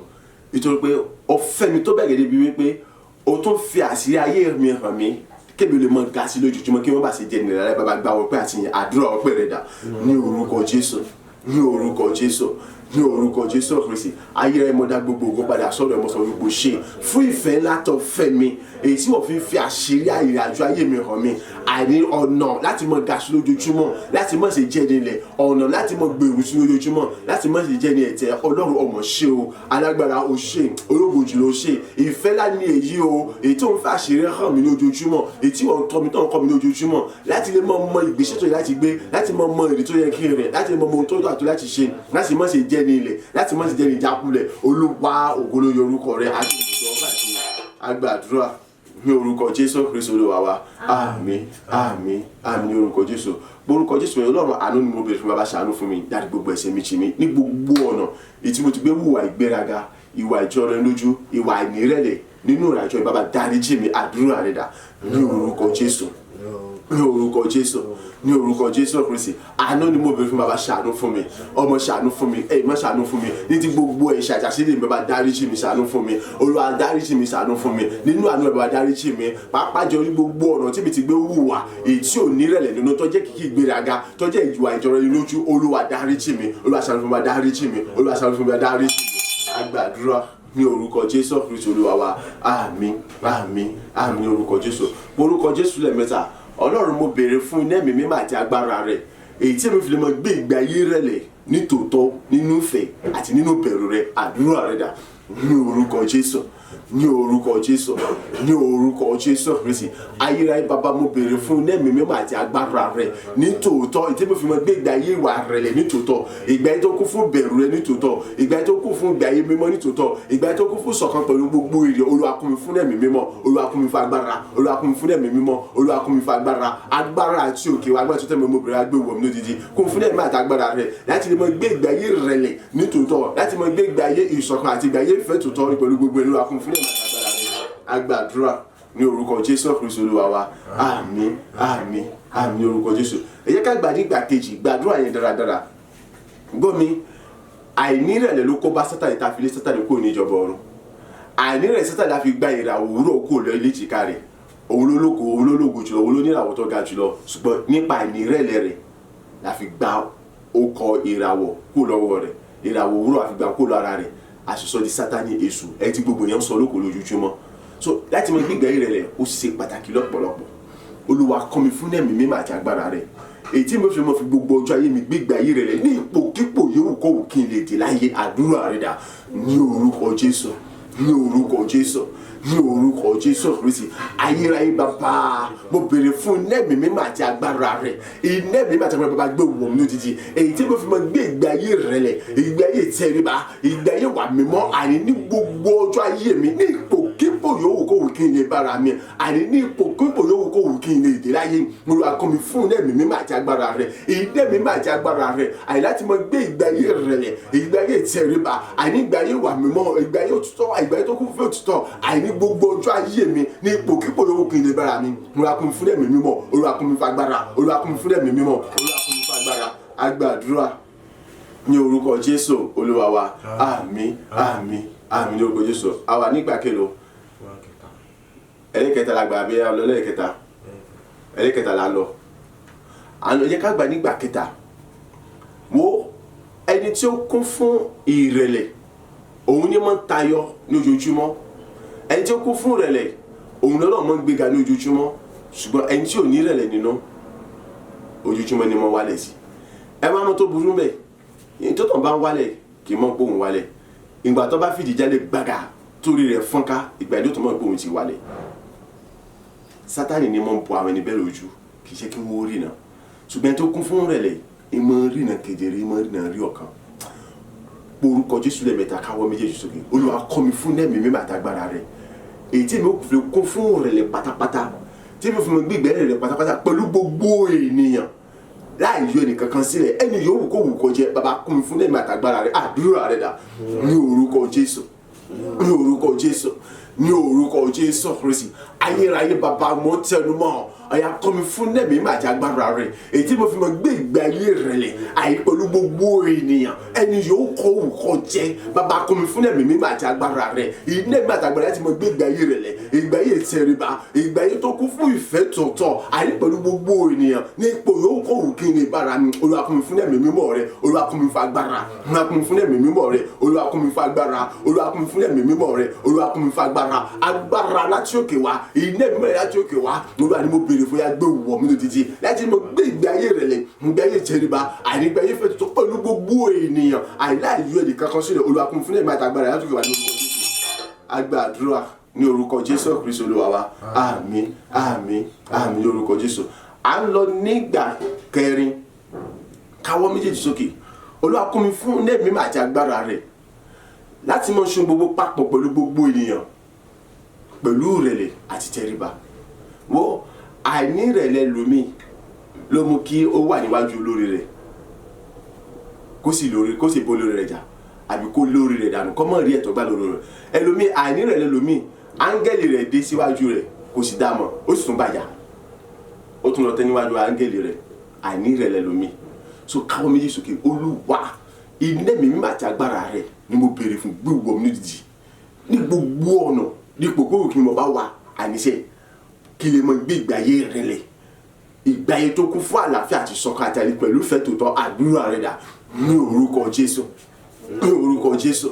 nítorí pé ọ̀fẹ́ mi tó bẹ̀rẹ̀ débi wípé o tún fi àṣírí ayé mi hàn mí kébì lè mọ ga sí lójoojúmọ́ kí wọ́n bá ṣe jẹ́ nìyẹn rẹ bàbá gba ọpẹ́ àti àdúrà ọpẹ́ rẹ dà ní orúkọ Jésù ní orúkọ Jésù ní orúkọ Jésù Kristi ayérayé mo dá gbogbo ògo padà sọ́dọ̀ ẹ mo sọ wípé ṣe fún ìfẹ́ ńlá tó fẹ́ mi èyí tí wọ́n fi ń fi àṣírí ìrìnàjò ayé mi hàn mi àìní ọ̀nà láti mọ ga sí lójoojúmọ́ láti mọ̀ sí jẹ́ nílẹ̀ ọ̀nà láti mọ gbèrú sí lójoojúmọ́ láti mọ̀ sí jẹ́ ní ẹ̀tẹ́ Ọlọ́run ọmọ ṣe o alágbára o ṣe ológun jùlọ o ṣe ìfẹ́ lá ní èyí o èyí tó ń fi àṣírí hàn mi lójoojúmọ́ èyí tí wọ́n tọ́ mi tó ń kọ́ mi lójoojúmọ́ láti lè mọ ìgbésẹ̀ tó yẹ láti gbé láti mọ èrè tó yẹ kí n rẹ̀ láti mọ ohun tó tó láti ṣe láti mọ̀ sí jẹ́ ní ilẹ̀ láti mọ̀ sí jẹ́ ní ìjákulẹ̀ Olúwa ògo ló yọ orúkọ rẹ̀ àti ìjọba àti àgbàdúrà ní orúkọ Jésù Kristi Olúwa wa àmín àmín àmín ní orúkọ Jésù orúkọ Jésù Ọlọ́run àánú ni mo bèrè fún bàbá ṣàánú fún mi dárí gbogbo ẹ̀ṣẹ̀ mi jì mí ní gbogbo ọ̀nà ètí mo ti gbé wùwà ìgbéraga ìwà ìjọrẹlójú ìwà àìnírẹ̀lẹ̀ nínú ìrìnàjò bàbá dáríjì mi àdúrà rẹ̀ dà ní orúkọ Jésù ní orúkọ Jésù ní orúkọ Jésù Kristi àánú ni mo bèrè fún bàbá ṣàánú fún mi ọmọ ṣàánú fún mi ẹ̀mọ́ ṣàánú fún mi ní ti gbogbo ẹ̀ṣẹ̀ àjàsílẹ̀ mi bàbá dáríjì mi ṣàánú fún mi Olúwa dáríjì mi ṣàánú fún mi nínú àánú bàbá dáríjì mi pàápàá jọ ní gbogbo ọ̀nà tí mi ti gbé hùwà èyí tí ò nírẹ̀lẹ̀ nínú tó jẹ́ kìkì ìgbéraga tó jẹ́ ìwà ìjọrẹlójú Olúwa dáríjì mi Olúwa ṣàánú fún mi dáríjì mi Olúwa ṣàánú fún mi dáríjì mi àgbàdúrà ní orúkọ Jésù Kristi Olúwa wa àmín àmín àmín ní orúkọ Jésù orúkọ Jésù lẹ́ẹ̀mẹ́ta Ọlọ́run mo béèrè fún iná ẹ̀mí mímọ́ àti agbára rẹ̀ èyí tí èmi fi lè mọ gbé ìgbé ayé rẹ̀lẹ̀ ní tòótọ́ nínú ìfẹ́ àti nínú bẹ̀rù rẹ̀ àdúrà rẹ̀ dà ní orúkọ Jésù ní orúkọ Jésù ní orúkọ Jésù Kristi ayérayé bàbá mo béèrè fún iná ẹ̀mí mímọ́ àti agbára rẹ̀ ní tòótọ́ èyí tí èmi fi mọ gbé ìgbé ayé ìwà rẹ̀lẹ̀ ní tòótọ́ ìgbé ayé tó kún fún bẹ̀rù rẹ̀ ní tòótọ́ ìgbé ayé tó kún fún ìgbé ayé mímọ́ ní tòótọ́ ìgbé ayé tó kún fún ṣọ̀kan pẹ̀lú gbogbo èrè Olúwa kún mi fún ẹ̀mí mímọ́ Olúwa kún mi fún agbára Olúwa kún mi fún ẹ̀mí mímọ́ Olúwa kún mi fún agbára àti òkè wa agbára tó tẹ́ mi mo bèrè agbé wọ̀ mí lódìdí kún fún ẹ̀mí àti agbára rẹ̀ láti lè mọ gbé ìgbé ayé rẹ̀lẹ̀ ní tòótọ́ láti mọ gbé ìgbé ayé ìṣọ̀kan àti ìgbé ayé ìfẹ́ tòótọ́ pẹ̀lú gbogbo Olúwa kún fún ẹ̀mí àti agbára rẹ̀ agbàdúrà ní orúkọ Jésù Kristi Olúwa wa àmín àmín àmín ní orúkọ Jésù ẹ jẹ́ ká gbàdígbà kejì gbàdúrà yẹn dáradára gbọ́ mi àìnírẹ̀lẹ̀ ló kó bá Sátánì tá a fi lé Sátánì kúrò ní ìjọba ọ̀run àìnírẹ̀lẹ̀ Sátánì la fi gba ìràwọ̀ òwúrọ̀ kúrò lọ ilé ìjìká rẹ̀ òun ló lógo jùlọ òun ló ní ìràwọ̀ tó ga jùlọ ṣùgbọ́n nípa àìnírẹ̀lẹ̀ rẹ̀ la fi gba ọkọ̀ ìràwọ̀ kúrò lọ́wọ́ rẹ̀ ìràwọ̀ òwúrọ̀ àfi gba kúrò lára rẹ̀ àṣìṣọ́ di Sátánì èṣù ẹ ti gbogbo yẹn ń sọ lóko lójoojúmọ́ so láti mọ gbígbà ìrẹ̀lẹ̀ ó ṣe pàtàkì lọ́pọ̀lọpọ̀ Olúwa kọ́ mi fún ẹ̀mí mímọ́ àti agbára rẹ̀ èyí tí mo fi mọ fi gbogbo ọjọ́ ayé mi gbígbà ìrẹ̀lẹ̀ ní ipòkípò yòówù kọ́wù kí n lè dé láyé àdúrà rẹ̀ dà ní orúkọ Jésù ní orúkọ Jésù ní orúkọ Jésù Kristi ayérayé bàbá mo béèrè fún ẹ̀mí mímọ́ àti agbára rẹ̀ ẹ̀mí mímọ́ àti agbára bàbá gbé wọ̀ mí lójijì èyí tí mo fi mọ gbé ìgbé ayé ìrẹ̀lẹ̀ ìgbé ayé ìtẹríba ìgbé ayé wà mímọ́ àní ní gbogbo ọjọ́ ayé mi ní ipòkípò yòówù kọ́wù kí n lè bára mi àní ní ipòkípò yòówù kọ́wù kí n lè dé láyé Olúwa kọ́ mi fún ẹ̀mí mímọ́ àti agbára rẹ̀ ẹ̀mí mímọ́ àti agbára rẹ̀ àní láti mọ gbé ìgbé ayé ìrẹ̀lẹ̀ ìgbé ayé ìtẹríba àní ìgbé ayé wà mímọ́ ìgbé ayé òtítọ́ ìgbé ayé tó kún fún òtítọ́ àní gbogbo ọjọ́ ayé mi ní ipòkípò yòówù kí n lè bára mi Olúwa kún mi fún ẹ̀mí mímọ́ Olúwa kún mi fún agbára Olúwa kún mi fún ẹ̀mí mímọ́ Olúwa kún mi fún agbára agbàdúrà ní orúkọ Jésù Olúwa wa àmín àmín àmín ní orúkọ Jésù àwa nígbà kelo ẹlẹ́kẹta la gbà bí ẹ lọ ẹlẹ́kẹta la lọ àná yẹ ká gbà nígbà kẹta wo ẹni tí ó kún fún ìrẹ̀lẹ̀ òun ni máa ń tayọ ní ojoojúmọ́ ẹni tí ó kún fún ìrẹ̀lẹ̀ òun lọ́nà máa ń gbéga ní ojoojúmọ́ ṣùgbọ́n ẹni tí ò ní ìrẹ̀lẹ̀ nínú ojoojúmọ́ ni máa wálẹ̀ sí ẹ máa mọ tó burú bẹ́ẹ̀ yìí tó tàn bá ń wálẹ̀ kì í mọ̀ pé òun wálẹ̀ ìgbà tó bá fìdí jálẹ̀ gbàgà torí rẹ̀ fọ́nká ìgbà ìdó tó mọ̀ pé òun ti wálẹ̀ Sátánì ni máa ń bọ àwọn ẹni bẹ́ẹ̀ lójú kì í ṣe kí wọ́n rí náà ṣùgbọ́n tó kún fún ìrẹ̀lẹ̀ ìmọ̀ rí náà kedere ìmọ̀ rí náà rí ọ̀kan orúkọ Jésù lẹ́ẹ̀mẹ́ta káwọ́ méjèèjì sókè Olúwa kọ́ mi fún ẹ̀mí mímọ́ àtagbára rẹ̀ èyí tí mi fi kún fún ìrẹ̀lẹ̀ pátápátá tí mi fi mọ gbígbẹ́ ìrẹ̀lẹ̀ pátápátá pẹ̀lú gbogbo ènìyàn láì yọ ẹnìkankan sílẹ̀ ẹni yòówù kó wù kó jẹ bàbá kún mi fún ẹ̀mí àtagbára rẹ̀ àdúrà rẹ̀ dà ní orúkọ Jésù ní orúkọ Jésù ní orúkọ Jésù Kristi ayérayé bàbá mo tẹnumọ́ ọ̀yà kọ́ mi fún ẹ̀mí mímọ́ àti agbára rẹ̀ èyí tí mo fi mọ gbé ìgbé ayé rẹ̀ lẹ̀ àyè pẹ̀lú gbogbo ènìyàn ẹni yóò kọ́ òkọ́ jẹ́ bàbá kọ́ mi fún ẹ̀mí mímọ́ àti agbára rẹ̀ ìdílé mi àti agbára láti mọ gbé ìgbé ayé rẹ̀ lẹ̀ ìgbé ayé tẹríba ìgbé ayé tó kún fún ìfẹ́ tọ̀tọ̀ àyè pẹ̀lú gbogbo ènìyàn ní ipò yóò kọ́ òkè ní ìbára mi Olúwa kọ́ mi fún ẹ̀mí mímọ́ rẹ̀ Olúwa kọ́ mi fún agbára Olúwa kọ́ mi fún ẹ̀mí mímọ́ rẹ̀ Olúwa kọ́ mi fún agbára Olúwa kọ́ mi fún ẹ̀mí mímọ́ rẹ̀ Olúwa kọ́ mi fún agbára láti òkè wá ìdílé mi mẹ́rin láti òkè wá Olúwa ni mo béèrè fún yá gbé wọ̀ mí lójijì láti mo gbé ìgbé ayé rẹ̀ lẹ̀ ìgbé ayé tẹríba àní ìgbé ayé fẹ́ tó pẹ̀lú gbogbo ènìyàn àìláìyọ ẹnì kankan sílẹ̀ Olúwa kọ́ mi fún ẹ̀mí àtàgbára láti òkè wá ní orúkọ Jésù agbàdúrà ní orúkọ Jésù Kristi Olúwa wa àmín àmín àmín ní orúkọ Jésù à ń lọ nígbà kẹrin káwọ́ méjèèjì sókè Olúwa kọ́ mi fún ẹ̀mí àti agbára rẹ̀ láti mọ ṣe gbogbo papọ̀ pẹ̀lú gbogbo ènìyàn pẹ̀lú ìrẹ̀lẹ̀ àti tẹríba wo àìní ìrẹ̀lẹ̀ lómi ló mú kí ó wà níwájú olórí rẹ̀ kó sì bó lórí rẹ̀ jà àbí kó lórí rẹ̀ dànù kọ́ mọ̀ rí ẹ̀tọ́ gbà lórí rẹ̀ ẹlòmí àìní ìrẹ̀lẹ̀ lómi áńgẹ́lì rẹ̀ dé síwájú rẹ̀ kò sì dámọ̀ ó sì tún bàjá ó tún lọ tẹ́ níwájú áńgẹ́lì rẹ̀ àìní ìrẹ̀lẹ̀ lómi so káwọ́ méjì sókè Olúwa iná mi mímọ́ àti agbára rẹ̀ ni mo béèrè fún gbogbo mi nídìí ní gbogbo ọ̀nà dípò gbogbo kí mo bá wà àníṣe kí lè mọ gbé ìgbé ayé rẹ̀ lẹ̀ ìgbé ayé tó kún fún àlàáfíà àti ìṣọ̀kan àti àlè pẹ̀lú ìfẹ́ tòótọ́ àdúrà rẹ̀ dà ní orúkọ Jésù ní orúkọ Jésù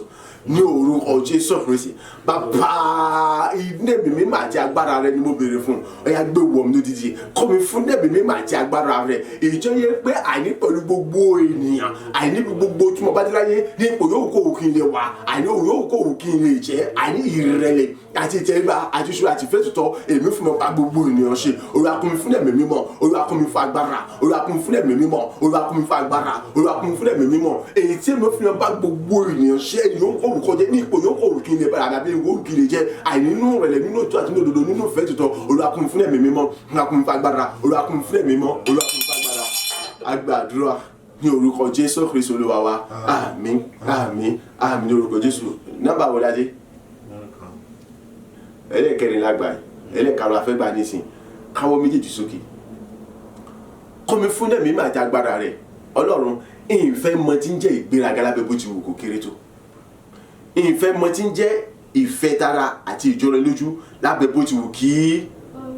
ní orúkọ Jésù Kristi bàbá iná mi mímọ́ àti agbára rẹ̀ ni mo béèrè fún ọ̀yà gbé wọ̀ mí lódìdí kọ́ mi fún iná mi mímọ́ àti agbára rẹ̀ ìjọ yẹ pé àìní pẹ̀lú gbogbo ènìyàn àìní gbogbo tí mo bá dé láyé ní ipò yóò kó òkè lè wà àìní yóò kó òkè lè jẹ́ àìní ìrẹ̀lẹ̀ àti ìtẹríba àti ìṣúra àti ìfẹ́ tòótọ́ èmi fún mi bá gbogbo ènìyàn ṣe Olúwa kún mi fún ẹ̀mí mímọ́ Olúwa kún mi fún agbára Olúwa kún mi fún ẹ̀mí mímọ́ Olúwa kún mi fún agbára Olúwa kún mi fún ẹ̀mí mímọ́ èyí tí èmi fún mi bá gbogbo ènìyàn ṣe yóò kó òkò jẹ́ ní ipò yóò kó òkè lè bára àbí ìwé òkè lè jẹ́ àìnínú rẹ̀lẹ̀ nínú òtún àti òdodo nínú ìfẹ́ tòótọ́ Olúwa kún mi fún ẹ̀mí mímọ́ Olúwa kún mi fún agbára Olúwa kún mi fún ẹ̀mí mímọ́ Olúwa kún mi fún agbára agbàdúrà ní orúkọ Jésù Kristi Olúwa wa àmín àmín àmín ní orúkọ Jésù nọ́mbà wo ládé ẹlẹ́kẹrin lágbà ẹlẹ́karùn afẹ́gbà nísìn káwọ́ méjèèjì sókè kọ́ mi fún ẹ̀mí mímọ́ àti agbára rẹ̀ Ọlọ́run ìfẹ́ mọ tí ń jẹ́ ìgbéraga lábẹ́ bó ti wù kó kéré tó ìfẹ́ mọ tí ń jẹ́ ìfẹ́ tara àti ìjọra lójú lábẹ́ bó ti wù kí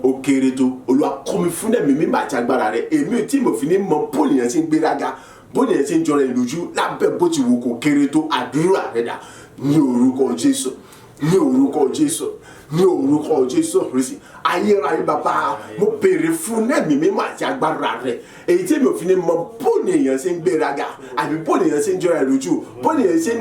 ó kéré tó Olúwa kọ́ mi fún ẹ̀mí mímọ́ àti agbára rẹ̀ èmi tí mo fi ní mọ bóyá tí ń gbéraga bóyá tí ń jọra lójú lábẹ́ bó ti wù kó kéré tó àdúrà rẹ̀ dà ní orúkọ Jésù ní orúkọ Jésù ní orúkọ Jésù Kristi ayérayé bàbá mo béèrè fún ẹ̀mí mímọ́ àti agbára rẹ̀ èyí tí mi ò fi ní mọ bóni èèyàn ṣe ń gbéraga àbí bóni èèyàn ṣe ń jọra lójú bóni èèyàn ṣe ń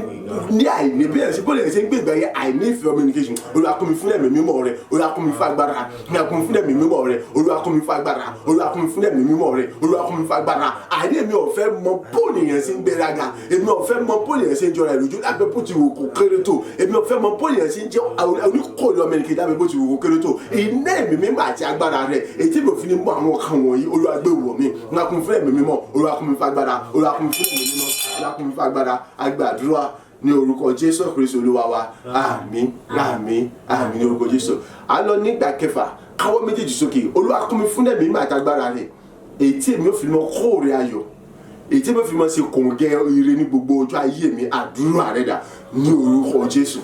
ní àìní bí èèyàn ṣe bóni èèyàn ṣe ń gbé ìgbà yẹn àìní ìfẹ́ communication Olúwa kún mi fún ẹ̀mí mímọ́ rẹ̀ Olúwa kún mi fún agbára Olúwa kún mi fún ẹ̀mí mímọ́ rẹ̀ Olúwa kún mi fún agbára Olúwa kún mi fún ẹ̀mí mímọ́ rẹ̀ Olúwa kún mi fún agbára àìní èmi ò fẹ́ mọ bóni èèyàn ṣe ń gbéraga èmi ò fẹ́ mọ bóni èèyàn ṣe ń jọra lójú lábẹ́ bó ti wù kó kéré tó èmi ò fẹ́ mọ bóni èèyàn ṣe ń jẹ́ oníkòòlù ọmọ ẹnìkejì lábẹ́ bó ti wù kó kéré tó iná ẹ̀mí mímọ́ àti agbára rẹ̀ èyí tí mo fi ní mú àwọn kan wọ̀nyí Olúwa gbé wọ̀ mí Olúwa kún mi fún ẹ̀mí mímọ́ Olúwa kún mi fún agbára Olúwa kún mi fún ẹ̀mí mímọ́ Olúwa kún mi fún agbára agbàdúrà ní orúkọ Jésù Kristi Olúwa wa àmín àmín àmín ní orúkọ Jésù à lọ nígbà kẹfà káwọ́ méjèèjì sókè Olúwa kún mi fún ẹ̀mí mímọ́ àti agbára rẹ̀ èyí tí èmi ò fi mọ kóòrè ayọ̀ èyí tí èmi ò fi mọ ṣe kòǹgẹ́ ire ní gbogbo ọjọ́ ayé mi àdúrà rẹ̀ dà ní orúkọ Jésù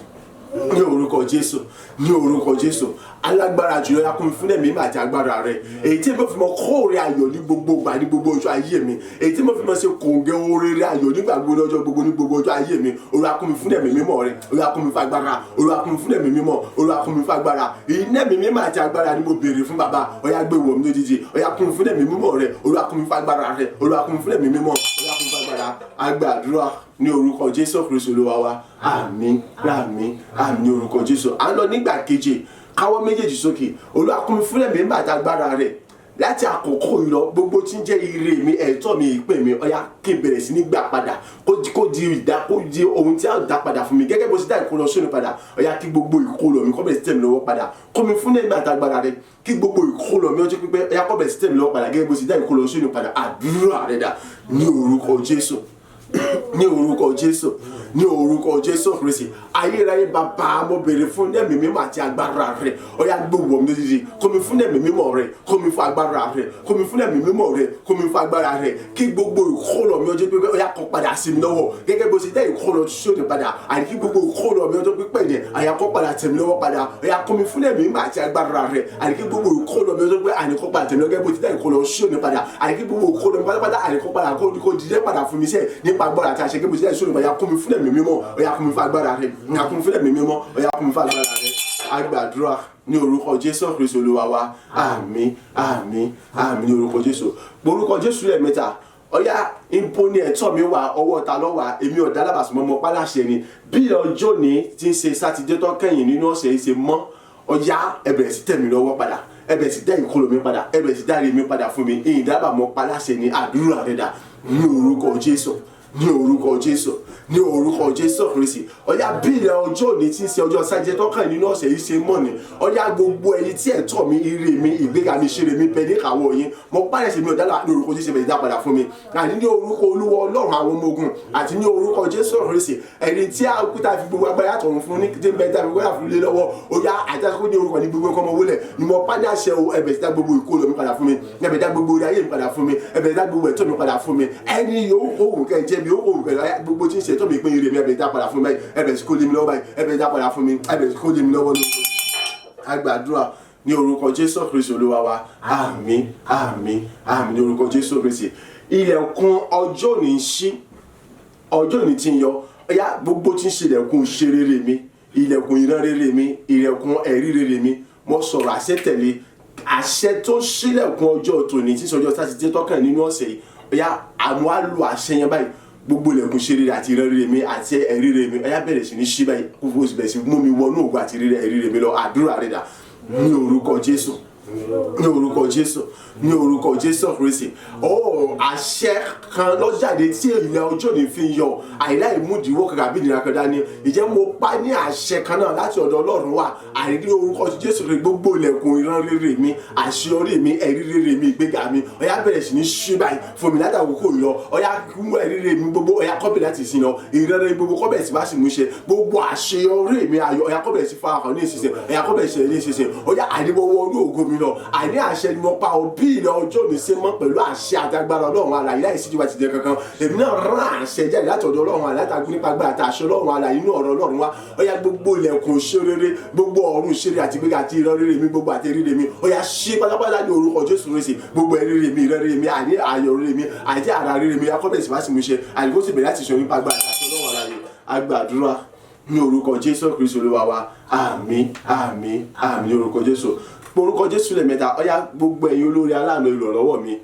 ní orúkọ Jésù ní orúkọ Jésù alágbára jùlọ ya kún mi fún ẹ̀mí àti agbára rẹ̀ èyí tí mo fi mọ kóòrè ayọ̀ ní gbogbo ìgbà ní gbogbo ọjọ́ ayé mi èyí tí mo fi mọ ṣe kòǹgẹ́ oore ayọ̀ nígbà gbogbo ọjọ́ gbogbo ní gbogbo ọjọ́ ayé mi Olúwa kún mi fún ẹ̀mí mímọ́ rẹ̀ Olúwa kún mi fún agbára Olúwa kún mi fún ẹ̀mí mímọ́ Olúwa kún mi fún agbára iná ẹ̀mí mímọ́ àti agbára ni mo béèrè fún bàbá ọ̀yá gbé wọ̀ mí lójijì ọ̀yá kún mi fún ẹ̀mí mímọ́ rẹ̀ Olúwa kún mi fún agbára rẹ̀ Olúwa kún mi fún ẹ̀mí mímọ́ Olúwa kún mi fún agbára agbàdúrà ní orúkọ Jésù Kristi Olúwa wa àmín àmín àmín ní orúkọ Jésù à ń lọ nígbà keje káwọ́ méjèèjì sókè Olúwa kún mi fún ẹ̀mí mímọ́ àti agbára rẹ̀ láti àkókò yìí lọ gbogbo tí ń jẹ́ ire mi ẹ̀tọ́ mi ìpè mi ọ̀yá kí n bẹ̀rẹ̀ sí ní gbà padà kó di ohun tí a dá padà fún mi gẹ́gẹ́ bó ti dá ìkólọ sínú padà ọ̀yá kí gbogbo ìkólọ mi kó bẹ̀rẹ̀ sí tẹ̀ mí lọ́wọ́ padà kún mi fún ẹ̀mí àti agbára rẹ̀ kí gbogbo ìkólọ mi ọjọ́ pípẹ́ ọ̀yá kó bẹ̀rẹ̀ sí tẹ̀ mí lọ́wọ́ padà gẹ́gẹ́ bó ti dá ìkólọ sínú padà àdúrà rẹ̀ dà ní orúkọ Jésù ní orúkọ Jésù, ní orúkọ Jésù Kristi. Ayérayé bàbá mo béèrè fún ẹ̀mí mímọ́ àti agbára rẹ̀. Ó yá gbogbo mi dídì kó mi fún ẹ̀mí mímọ́ rẹ̀, kó mi fún agbára rẹ̀, kó mi fún ẹ̀mí mímọ́ rẹ̀, kó mi fún agbára rẹ̀. Kí gbogbo ìkólọ mi ọjọ́ pípẹ́ ó yá kó padà sí mi lọ́wọ́ gẹ́gẹ́ bó ṣe dá ìkólọ ṣóde padà. Àní kí gbogbo ìkólọ mi ọjọ́ pípẹ́ yẹn àyà kó padà tẹ̀ mí lọ́wọ́ padà. Ó yá kó mi fún ẹ̀mí mímọ́ àti agbára rẹ̀. Àní kí gbogbo ìkólọ mi ọjọ́ pípẹ́ àní kó padà tẹ̀ mí lọ́wọ́ gẹ́gẹ́ bó ṣe dá ìkólọ ṣóde padà. Àní kí gbogbo ìkólọ mi pátápátá àní kó padà kó dìde padà fún mi sẹ́ nípa agbára àti àṣẹ gẹ́gẹ́ bó ṣe dá ìṣòro padà. Kó mi fún ẹ̀mí mímọ́, ó yá kó mi fún agbára rẹ̀, ó yá kó mi fún ẹ̀mí mímọ́, ó yá kó mi fún agbára rẹ̀. A gbàdúrà ní orúkọ Jésù Kristi Olúwa wa. Àmín, àmín, àmín ní orúkọ Jésù. Orúkọ Jésù lẹ́ẹ̀mẹ́ta. Ó yá ìbò ni ẹ̀tọ́ mi wà, ọwọ́ ta ló wà, èmi ọ̀dà alábàásùmọ́ mọ́ pálàṣẹ ni. Bí ọjọ́ ní ti ń ṣe sátidé tó kẹ́yìn nínú ọ̀sẹ̀ yìí ṣe mọ́, ó yá ẹ bẹ̀rẹ̀ sí tẹ̀ mí lọ́wọ́ padà, ẹ bẹ̀rẹ̀ sí dá ìkólọ mi padà, ẹ bẹ̀rẹ̀ sí dá ire mi padà fún mi. Ìdábà mọ́ pálàṣẹ ni àdúrà rẹ̀ dà ní orúkọ Jésù, ní orúkọ Jésù, ní orúkọ Jésù Kristi. Ó yá bí ilẹ̀ ọjọ́ òní tí ń ṣe ọjọ́ sátidé tó kàn nínú ọ̀sẹ̀ yìí ṣe mọ́ ni. Ó yá gbogbo ẹ̀yin tí ẹ̀tọ́ mi, ire mi, ìgbéga mi, ṣeré mi bẹ ní ìkáwọ́ yín. Mo pàṣẹ mi ọ̀dàlà ní orúkọ Jésù bẹ̀rẹ̀ dá padà fún mi. Àní ní orúkọ Olúwa Ọlọ́run àwọn ọmọ ogun àti ní orúkọ Jésù Kristi. Ẹni tí a kúta fi gbogbo agbára tọ̀run fún ní kíndé bẹ́ẹ̀ dábí wẹ́rà fún ilé lọ́wọ́. Ó yá àjàkú ní orúkọ ní gbogbo nǹkan ọmọ wọlé ni mo pàdé àṣẹ o ẹ̀bẹ̀ sí dá gbogbo ìkólọ mi padà fún mi. Ẹ̀bẹ̀ dá gbogbo orí ayé mi padà fún mi. Ẹ̀bẹ̀ dá gbogbo ẹ̀tọ́ mi padà fún mi. Ẹni yóò kó kẹ́ jẹ́ mi, ó kó kẹ́ gbogbo tí ń ṣe ẹ̀tọ́ mi pín ire mi ẹ̀bẹ̀ dá padà fún mi. Ẹ̀bẹ̀ sí kó lé mi lọ́wọ́ báyìí, ẹ̀bẹ̀ dá padà fún mi. Ẹ̀bẹ̀ sí kó lé mi lọ́wọ́ ní a gbàdúrà ní orúkọ Jésù Kristi Olúwa wa. Àmín, àmín, àmín ní orúkọ Jésù Kristi. Ilẹ̀kùn ọjọ́ ní ń ṣí, ọjọ́ ní ti ń yọ. Ó yá gbogbo tí ń ṣe ilẹ̀kùn ṣe rere mi, ilẹ̀kùn ìran rere mi, ilẹ̀kùn ẹ̀rí rere mi. Mo sọ̀rọ̀ àṣẹ tẹ̀lé àṣẹ tó ṣílẹ̀kùn ọjọ́ tòní tí sọjọ́ sátidé tọ́kàn nínú ọ̀sẹ̀ yìí. Ó yá àwọn á lo àṣẹ yẹn báyìí. Gbogbo ilẹ̀kùn ṣe rere àti ìran rere mi àti ẹ̀rí rere mi. Ó yá bẹ̀rẹ̀ sí ní ṣí báyìí. Kó fún oṣù bẹ̀rẹ̀ sí mú mi wọnú ògo àti ẹ̀rí rere mi lọ. Àdúrà rẹ̀ dà ní orúkọ Jésù, ní orúkọ Jésù, ní orúkọ Jésù Kristi. Àṣẹ kan ló jáde tí ilẹ̀ ọjọ́ ní fi ń yọ àìláì mú ìdíwọ́ kankan bí ìnira kan dání. Ìjẹ́ mo pa ní àṣẹ kan náà láti ọ̀dọ̀ Ọlọ́run wá. Àìrí orúkọ Jésù rẹ̀ gbogbo ilẹ̀kùn ìran rere mi, àṣeyọrí mi, ẹ̀rí rere mi, ìgbéga mi. Ó yá bẹ̀rẹ̀ sí ní ṣí báyìí fún mi látàkó kò lọ. Ó yá mú ẹ̀rí rere mi gbogbo, ó yá kọ́bẹ̀ láti sin lọ. Ìran rere gbogbo kọ́bẹ̀ sí bá sì mú ṣe. Gbogbo àṣeyọrí mi ayọ̀, ó yá kọ́bẹ̀ sí fa àkàn ní ìṣiṣẹ́, ó yá kọ́bẹ̀ sí ní ìṣiṣẹ́. Ó yá àdìbọ̀wọ̀ orí ògo mi lọ. Àní àṣẹ ni mo pa òbí ilẹ̀ ọjọ́ ní ṣe mọ́ pẹ̀lú àṣẹ àtagbára Ọlọ́run alààyè láìsí ìjọba ti jẹ kankan. Èmi náà rán àṣẹ jáde láti ọ̀dọ̀ Ọlọ́run alààyè látàgbé nípa agbára àti àṣẹ Ọlọ́run alààyè inú ọ̀rọ̀ Ọlọ́run wa. Ó yá gbogbo ilẹ̀kùn ṣe rere, gbogbo ọ̀run ṣe rere àti ìgbéga àti ìran rere mi, gbogbo àti rere mi. Ó yá ṣí pátápátá ní orúkọ Jésù Kristi. Gbogbo ẹ̀rí rere mi, ìran rere mi, àní ayọ̀ rere mi, àti àrà rere mi, akọ́bẹ̀ sì bá sì mú ṣe. Àdìgbò sì bẹ̀rẹ̀ láti ṣe nípa agbára àti àṣẹ Ọlọ́run alààyè. A gbàdúrà ní orúkọ Jésù Kristi Olúwa wa. Àmín, àmín, àmín ní orúkọ Jésù. Orúkọ Jésù lẹ́ẹ̀mẹ́ta. Ó yá gbogbo ẹ̀yin olórí aláàánú ìrànlọ́wọ́ mi.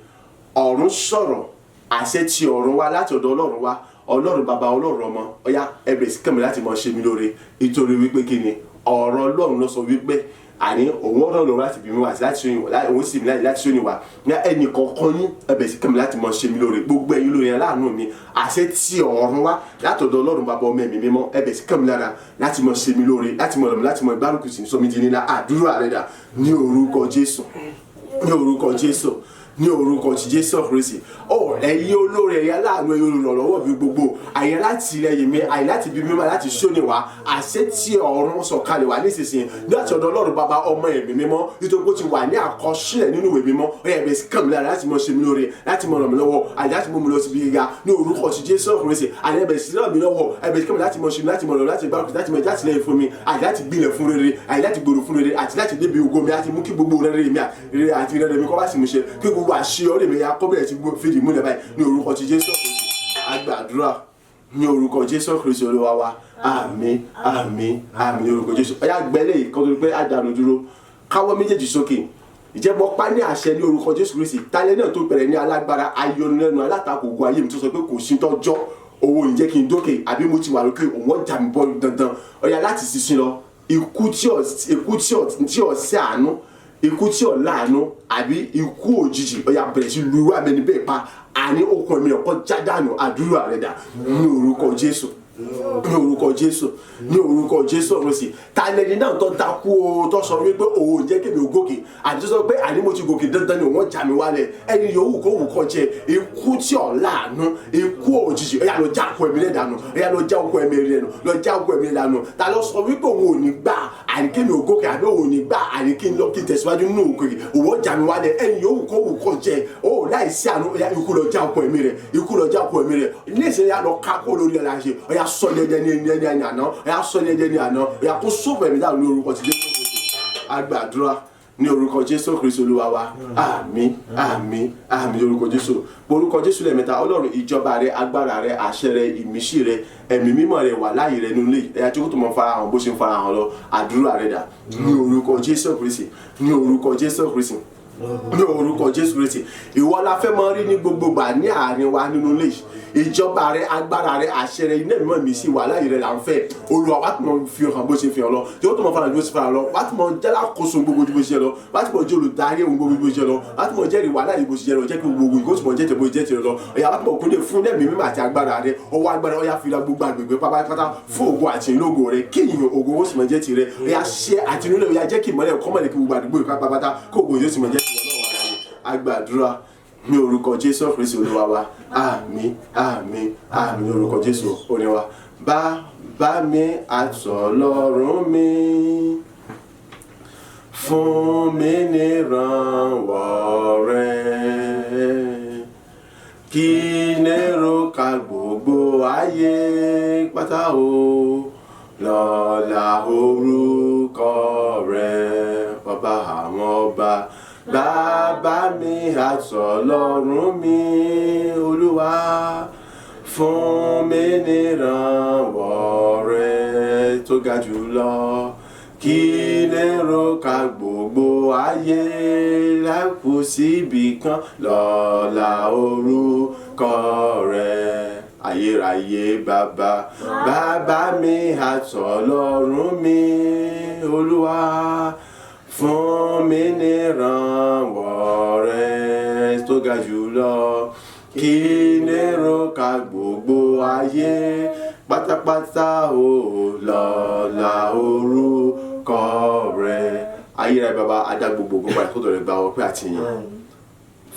Ọ̀run sọ̀rọ̀, àṣẹ ti ọ̀run wá láti ọ̀dọ̀ Ọlọ́run wá. Ọlọ́run bàbá, Ọlọ́run ọmọ. Ó yá ẹ bẹ̀rẹ̀ sí kàn mí láti máa ṣe mí lóore nítorí wípé kí ni ọ̀rọ̀ Ọlọ́run ló sọ wípé àní òun ọ̀rọ̀ lọ́wọ́ láti bí mi wá láti ṣóyìn wá, òun sì mi láti ṣóyìn wá. Ní ẹnì kọ̀ọ̀kan ní ẹ bẹ̀rẹ̀ sí kàn mí láti máa ṣe mí lóore. Gbogbo ẹ̀yin olórí aláàánú mi, àṣẹ ti ọ̀run wá láti ọ̀dọ̀ Ọlọ́run bàbá ọmọ ẹ̀mí mímọ́. Ẹ bẹ̀rẹ̀ sí kàn mí lára láti máa ṣe mí lóore, láti máa ràn mí, láti máa gbárùkù sí sọmi di nílá. Àdúrà rẹ̀ dà ní orúkọ Jésù, ní orúkọ Jésù, ní orúkọ ti Jésù Kristi. Ẹ̀yin olóore, ẹ̀yin aláàánú, ẹ̀yin olùrànlọ́wọ́ mi gbogbo, àyè láti ilẹ̀ mi, àyè láti bí mímọ́, láti ṣóni wá. Àṣẹ tí ọ̀run sọ̀kalẹ̀ wá nísinsìnyí láti ọ̀dọ̀ Ọlọ́run bàbá ọmọ ẹ̀mí mímọ́, nítorí pé ó ti wà ní àkọsílẹ̀ nínú ìwé mímọ́. Ó yá bẹ̀rẹ̀ sí kàn mí lára láti mọ ṣe mí lóore, láti mọ ràn mí lọ́wọ́, àyè láti mú mi lọ síbi gíga ní orúkọ ti Jésù Kristi. Àyè bẹ̀rẹ̀ sí ràn mí lọ́wọ́, àyè bẹ̀rẹ̀ sí kàn mí láti mọ ṣe mí, láti mọ ràn, láti gbárùkù, láti mọ ìjátìlẹ́yìn fún mi, àyè láti gbilẹ̀ fún rere, àyè láti gbòòrò fún rere, àti láti débi ògo mi, láti mú kí gbogbo rere mi àti rere mi kọ́ bá sì mú ṣe, kí gbogbo àṣeyọrí mi yá kọ́ bẹ̀rẹ̀ sí fìdí múlẹ̀ báyìí ní orúkọ ti Jésù Kristi. A gbàdúrà ní orúkọ Jésù Kristi Olúwa wa. Àmín, àmín, àmín ní orúkọ Jésù. Ó yá gbẹ́lẹ̀ yìí kọ́ tó pé àdànù dúró, káwọ́ méjèèjì sókè. Ìjẹ́bọ pa ní àṣẹ ní orúkọ Jésù Kristi. Tálẹ́ náà tó bẹ̀rẹ̀ ní alágbára ayọnilẹ́nu alátakò ògo ayé mi tó sọ pé kò sí tọ́jọ́ owó ìjẹ́ kí n dókè àbí mo ti wà lókè òun ọjà mi bọ́ dandan. Ó yá láti sísìn lọ ikú tí ò sí àánú, ikú tí ò láàánú àbí ikú òjijì. Ó yá bẹ̀rẹ̀ sí lu abẹni bẹ́ẹ̀ pa àní okùn ẹ̀mí ọkọ̀ jádànù. Àdúrà rẹ̀ dà ní orúkọ Jésù, ní orúkọ Jésù ní orúkọ Jésù Kristi ta lẹni náà tó dákú o tó sọ wípé òun jẹ́ kémi ò gòkè àti tó sọ pé àní mo ti gòkè dandan ni wọ́n já mi wálẹ̀ ẹni yòówù kó wù kọ́ jẹ ikú tí ọ̀ láàánú ikú òjijì ẹ̀yà lọ já okùn ẹ̀mí rẹ̀ dànù ẹ̀yà lọ já okùn ẹ̀mí rẹ̀ lọ já okùn ẹ̀mí rẹ̀ dànù ta lọ sọ wípé òun ò ní gbà àní kémi ò gòkè àbí òun ò ní gbà àní kí n lọ kí n tẹ̀síwájú nínú òkè òwò já mi wálẹ̀ ẹni yòówù kó wù kọ́ jẹ ó láìsí àánú ẹ̀yà ikú lọ já okùn ẹ̀mí rẹ̀ ikú lọ já okùn ẹ̀mí rẹ̀ ní ìsìn ẹ̀yà lọ ká kó lórí ẹ̀ la ṣe ẹ̀yà sọ ní àná ẹ̀yà sọ ní àná ẹ̀yà kó sófò ẹ̀mí dáhùn ní orúkọ ti Jésù Kristi agbàdúrà ní orúkọ Jésù Kristi Olúwa wa àmín àmín àmín ní orúkọ Jésù orúkọ Jésù lẹ́ẹ̀mẹ́ta Ọlọ́run ìjọba rẹ agbára rẹ àṣẹ rẹ ìmísí rẹ ẹ̀mí mímọ́ rẹ wà láàyè rẹ nínú ilé ẹ̀yà tí kò tó mọ farahàn bó ṣe ń farahàn lọ àdúrà rẹ dà ní orúkọ Jésù Kristi ní orúkọ Jésù Kristi ní orúkọ Jésù Kristi ìwọ la fẹ́ mọ rí ní gbogbo gbà ní àárín wa nínú ilé ìjọba rẹ agbára rẹ àṣẹ rẹ iná mímọ́ mi sí wà láàyè rẹ là ń fẹ́ Olúwa wá tí mo fi hàn bó ṣe fi hàn lọ tí ó tó mọ farahàn bó ṣe farahàn lọ wá tí mo jẹ́ lákòóso gbogbo bó ṣe lọ wá tí mo jẹ́ olùdarí ohun gbogbo bó ṣe lọ wá tí mo jẹ́rìí wà láàyè bó ṣe lọ jẹ́ kí gbogbo ìkó tí mo jẹ́ tẹ̀ bó jẹ́ tẹ̀ lọ ẹ̀yà wá tí mo kúndé fún lẹ́mìí mímọ́ àti agbára rẹ ọwọ́ agbára ọyá fi gbogbo àgbègbè pátápátá fún ògo àti ìlógo rẹ kí ìyìn ògo ó sì mọ jẹ́ tirẹ̀ ẹ̀yà ṣe àtinúlẹ̀ ọyá jẹ́ kí ìmọ́lẹ̀ kọ́mọ̀lẹ̀ kí gbogbo àdúgbò pátápátá kó ògo yóò sì mọ jẹ́ tirẹ̀ agbàdúrà ní orúkọ Jésù Kristi Olúwa wa àmín àmín àmín ní orúkọ Jésù orin wa bàbá mi àtọlọ́run mi fún mi ní ìrànwọ́ rẹ kí nèrò ká gbogbo ayé pátá o lọ́lá orúkọ rẹ ọba àwọn ọba. Bàbá mi àtọlọ́run mi Olúwa fún mi ní ìrànwọ́ rẹ tó ga jùlọ kí lérò ká gbogbo ayé láìkú síbi kan lọ́lá orúkọ rẹ ayérayé bàbá bàbá mi àtọlọ́run mi Olúwa fún mi ní ìrànwọ́ rẹ tó ga jùlọ kí lérò ká gbogbo ayé pátápátá o lọ́lá orúkọ rẹ ayérayé bàbá adá gbogbo àìkótó rẹ gba ọpẹ́ àti ìyìn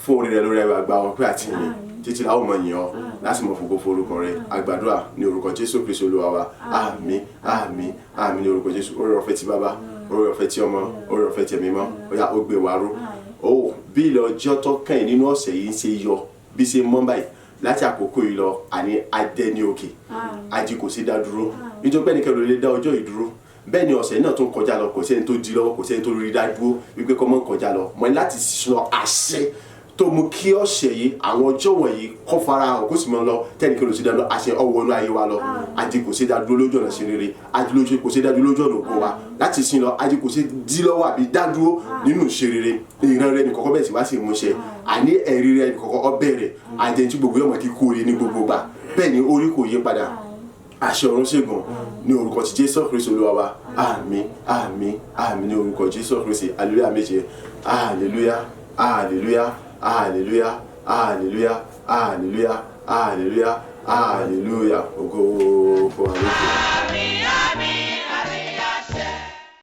fún orí rẹ lórí ẹwà gba ọpẹ́ àti ìyìn títí láwọn ọmọ yìí ọ láti mọ fògo forúkọ rẹ àgbàdúrà ní orúkọ Jésù Kristi Olúwa wa àmín àmín àmín ní orúkọ Jésù orí ọ̀fẹ́ ti bàbá orí ọ̀fẹ́ tí ọmọ orí ọ̀fẹ́ tí ẹ̀mí mọ́ ọ̀yá ó gbé wa ró ó bí ilẹ̀ ọjọ́ tó kẹ́yìn nínú ọ̀sẹ̀ yìí ṣe yọ bí ṣe mọ́ báyìí láti àkókò yìí lọ àní adé ní òkè ají kò sí dá dúró nítorí pé ẹnikẹ́ni ló lè dá ọjọ́ yìí dúró bẹ́ẹ̀ ni ọ̀sẹ̀ náà tó ń kọjá lọ kò sẹ́ni tó di lọ́wọ́ kò sẹ́ni tó rí dá dúró wípé kọ́ mọ́ ń kọjá lọ mọ́ láti sọ àṣẹ tó mú kí ọ̀sẹ̀ yìí àwọn ọjọ́ wọ̀nyí kọ́ fara hàn kó sì mọ́ lọ tẹ́nikẹ́ni ló sì dá lọ àṣẹ ọwọ́ inú ayé wa lọ ají kò sí dá dúró lójú ọ̀nà sí rere ají kò sí dá dúró lójú ọ̀nà ògo wa láti sin lọ ají kò sí dí lọ́wọ́ àbí dá dúró nínú ìṣe rere ìran rẹ nìkọ́kọ́ bẹ́ẹ̀ sì wá sí ìmúṣẹ àní ẹ̀rí rẹ nìkọ́kọ́ ọ bẹ̀rẹ̀ àjẹntí gbogbo yọmọ kíkó rẹ ní gbogbo gbà bẹ́ẹ̀ ni orí kò yí padà àṣẹ ọ̀run ṣègùn ní orúkọ ti Jésù Kristi Olúwa wa àmín àmín àmín ní orúkọ Jésù Kristi hallelujah méje hallelujah hallelujah hallelujah hallelujah hallelujah hallelujah hallelujah ògo fún wa lókè.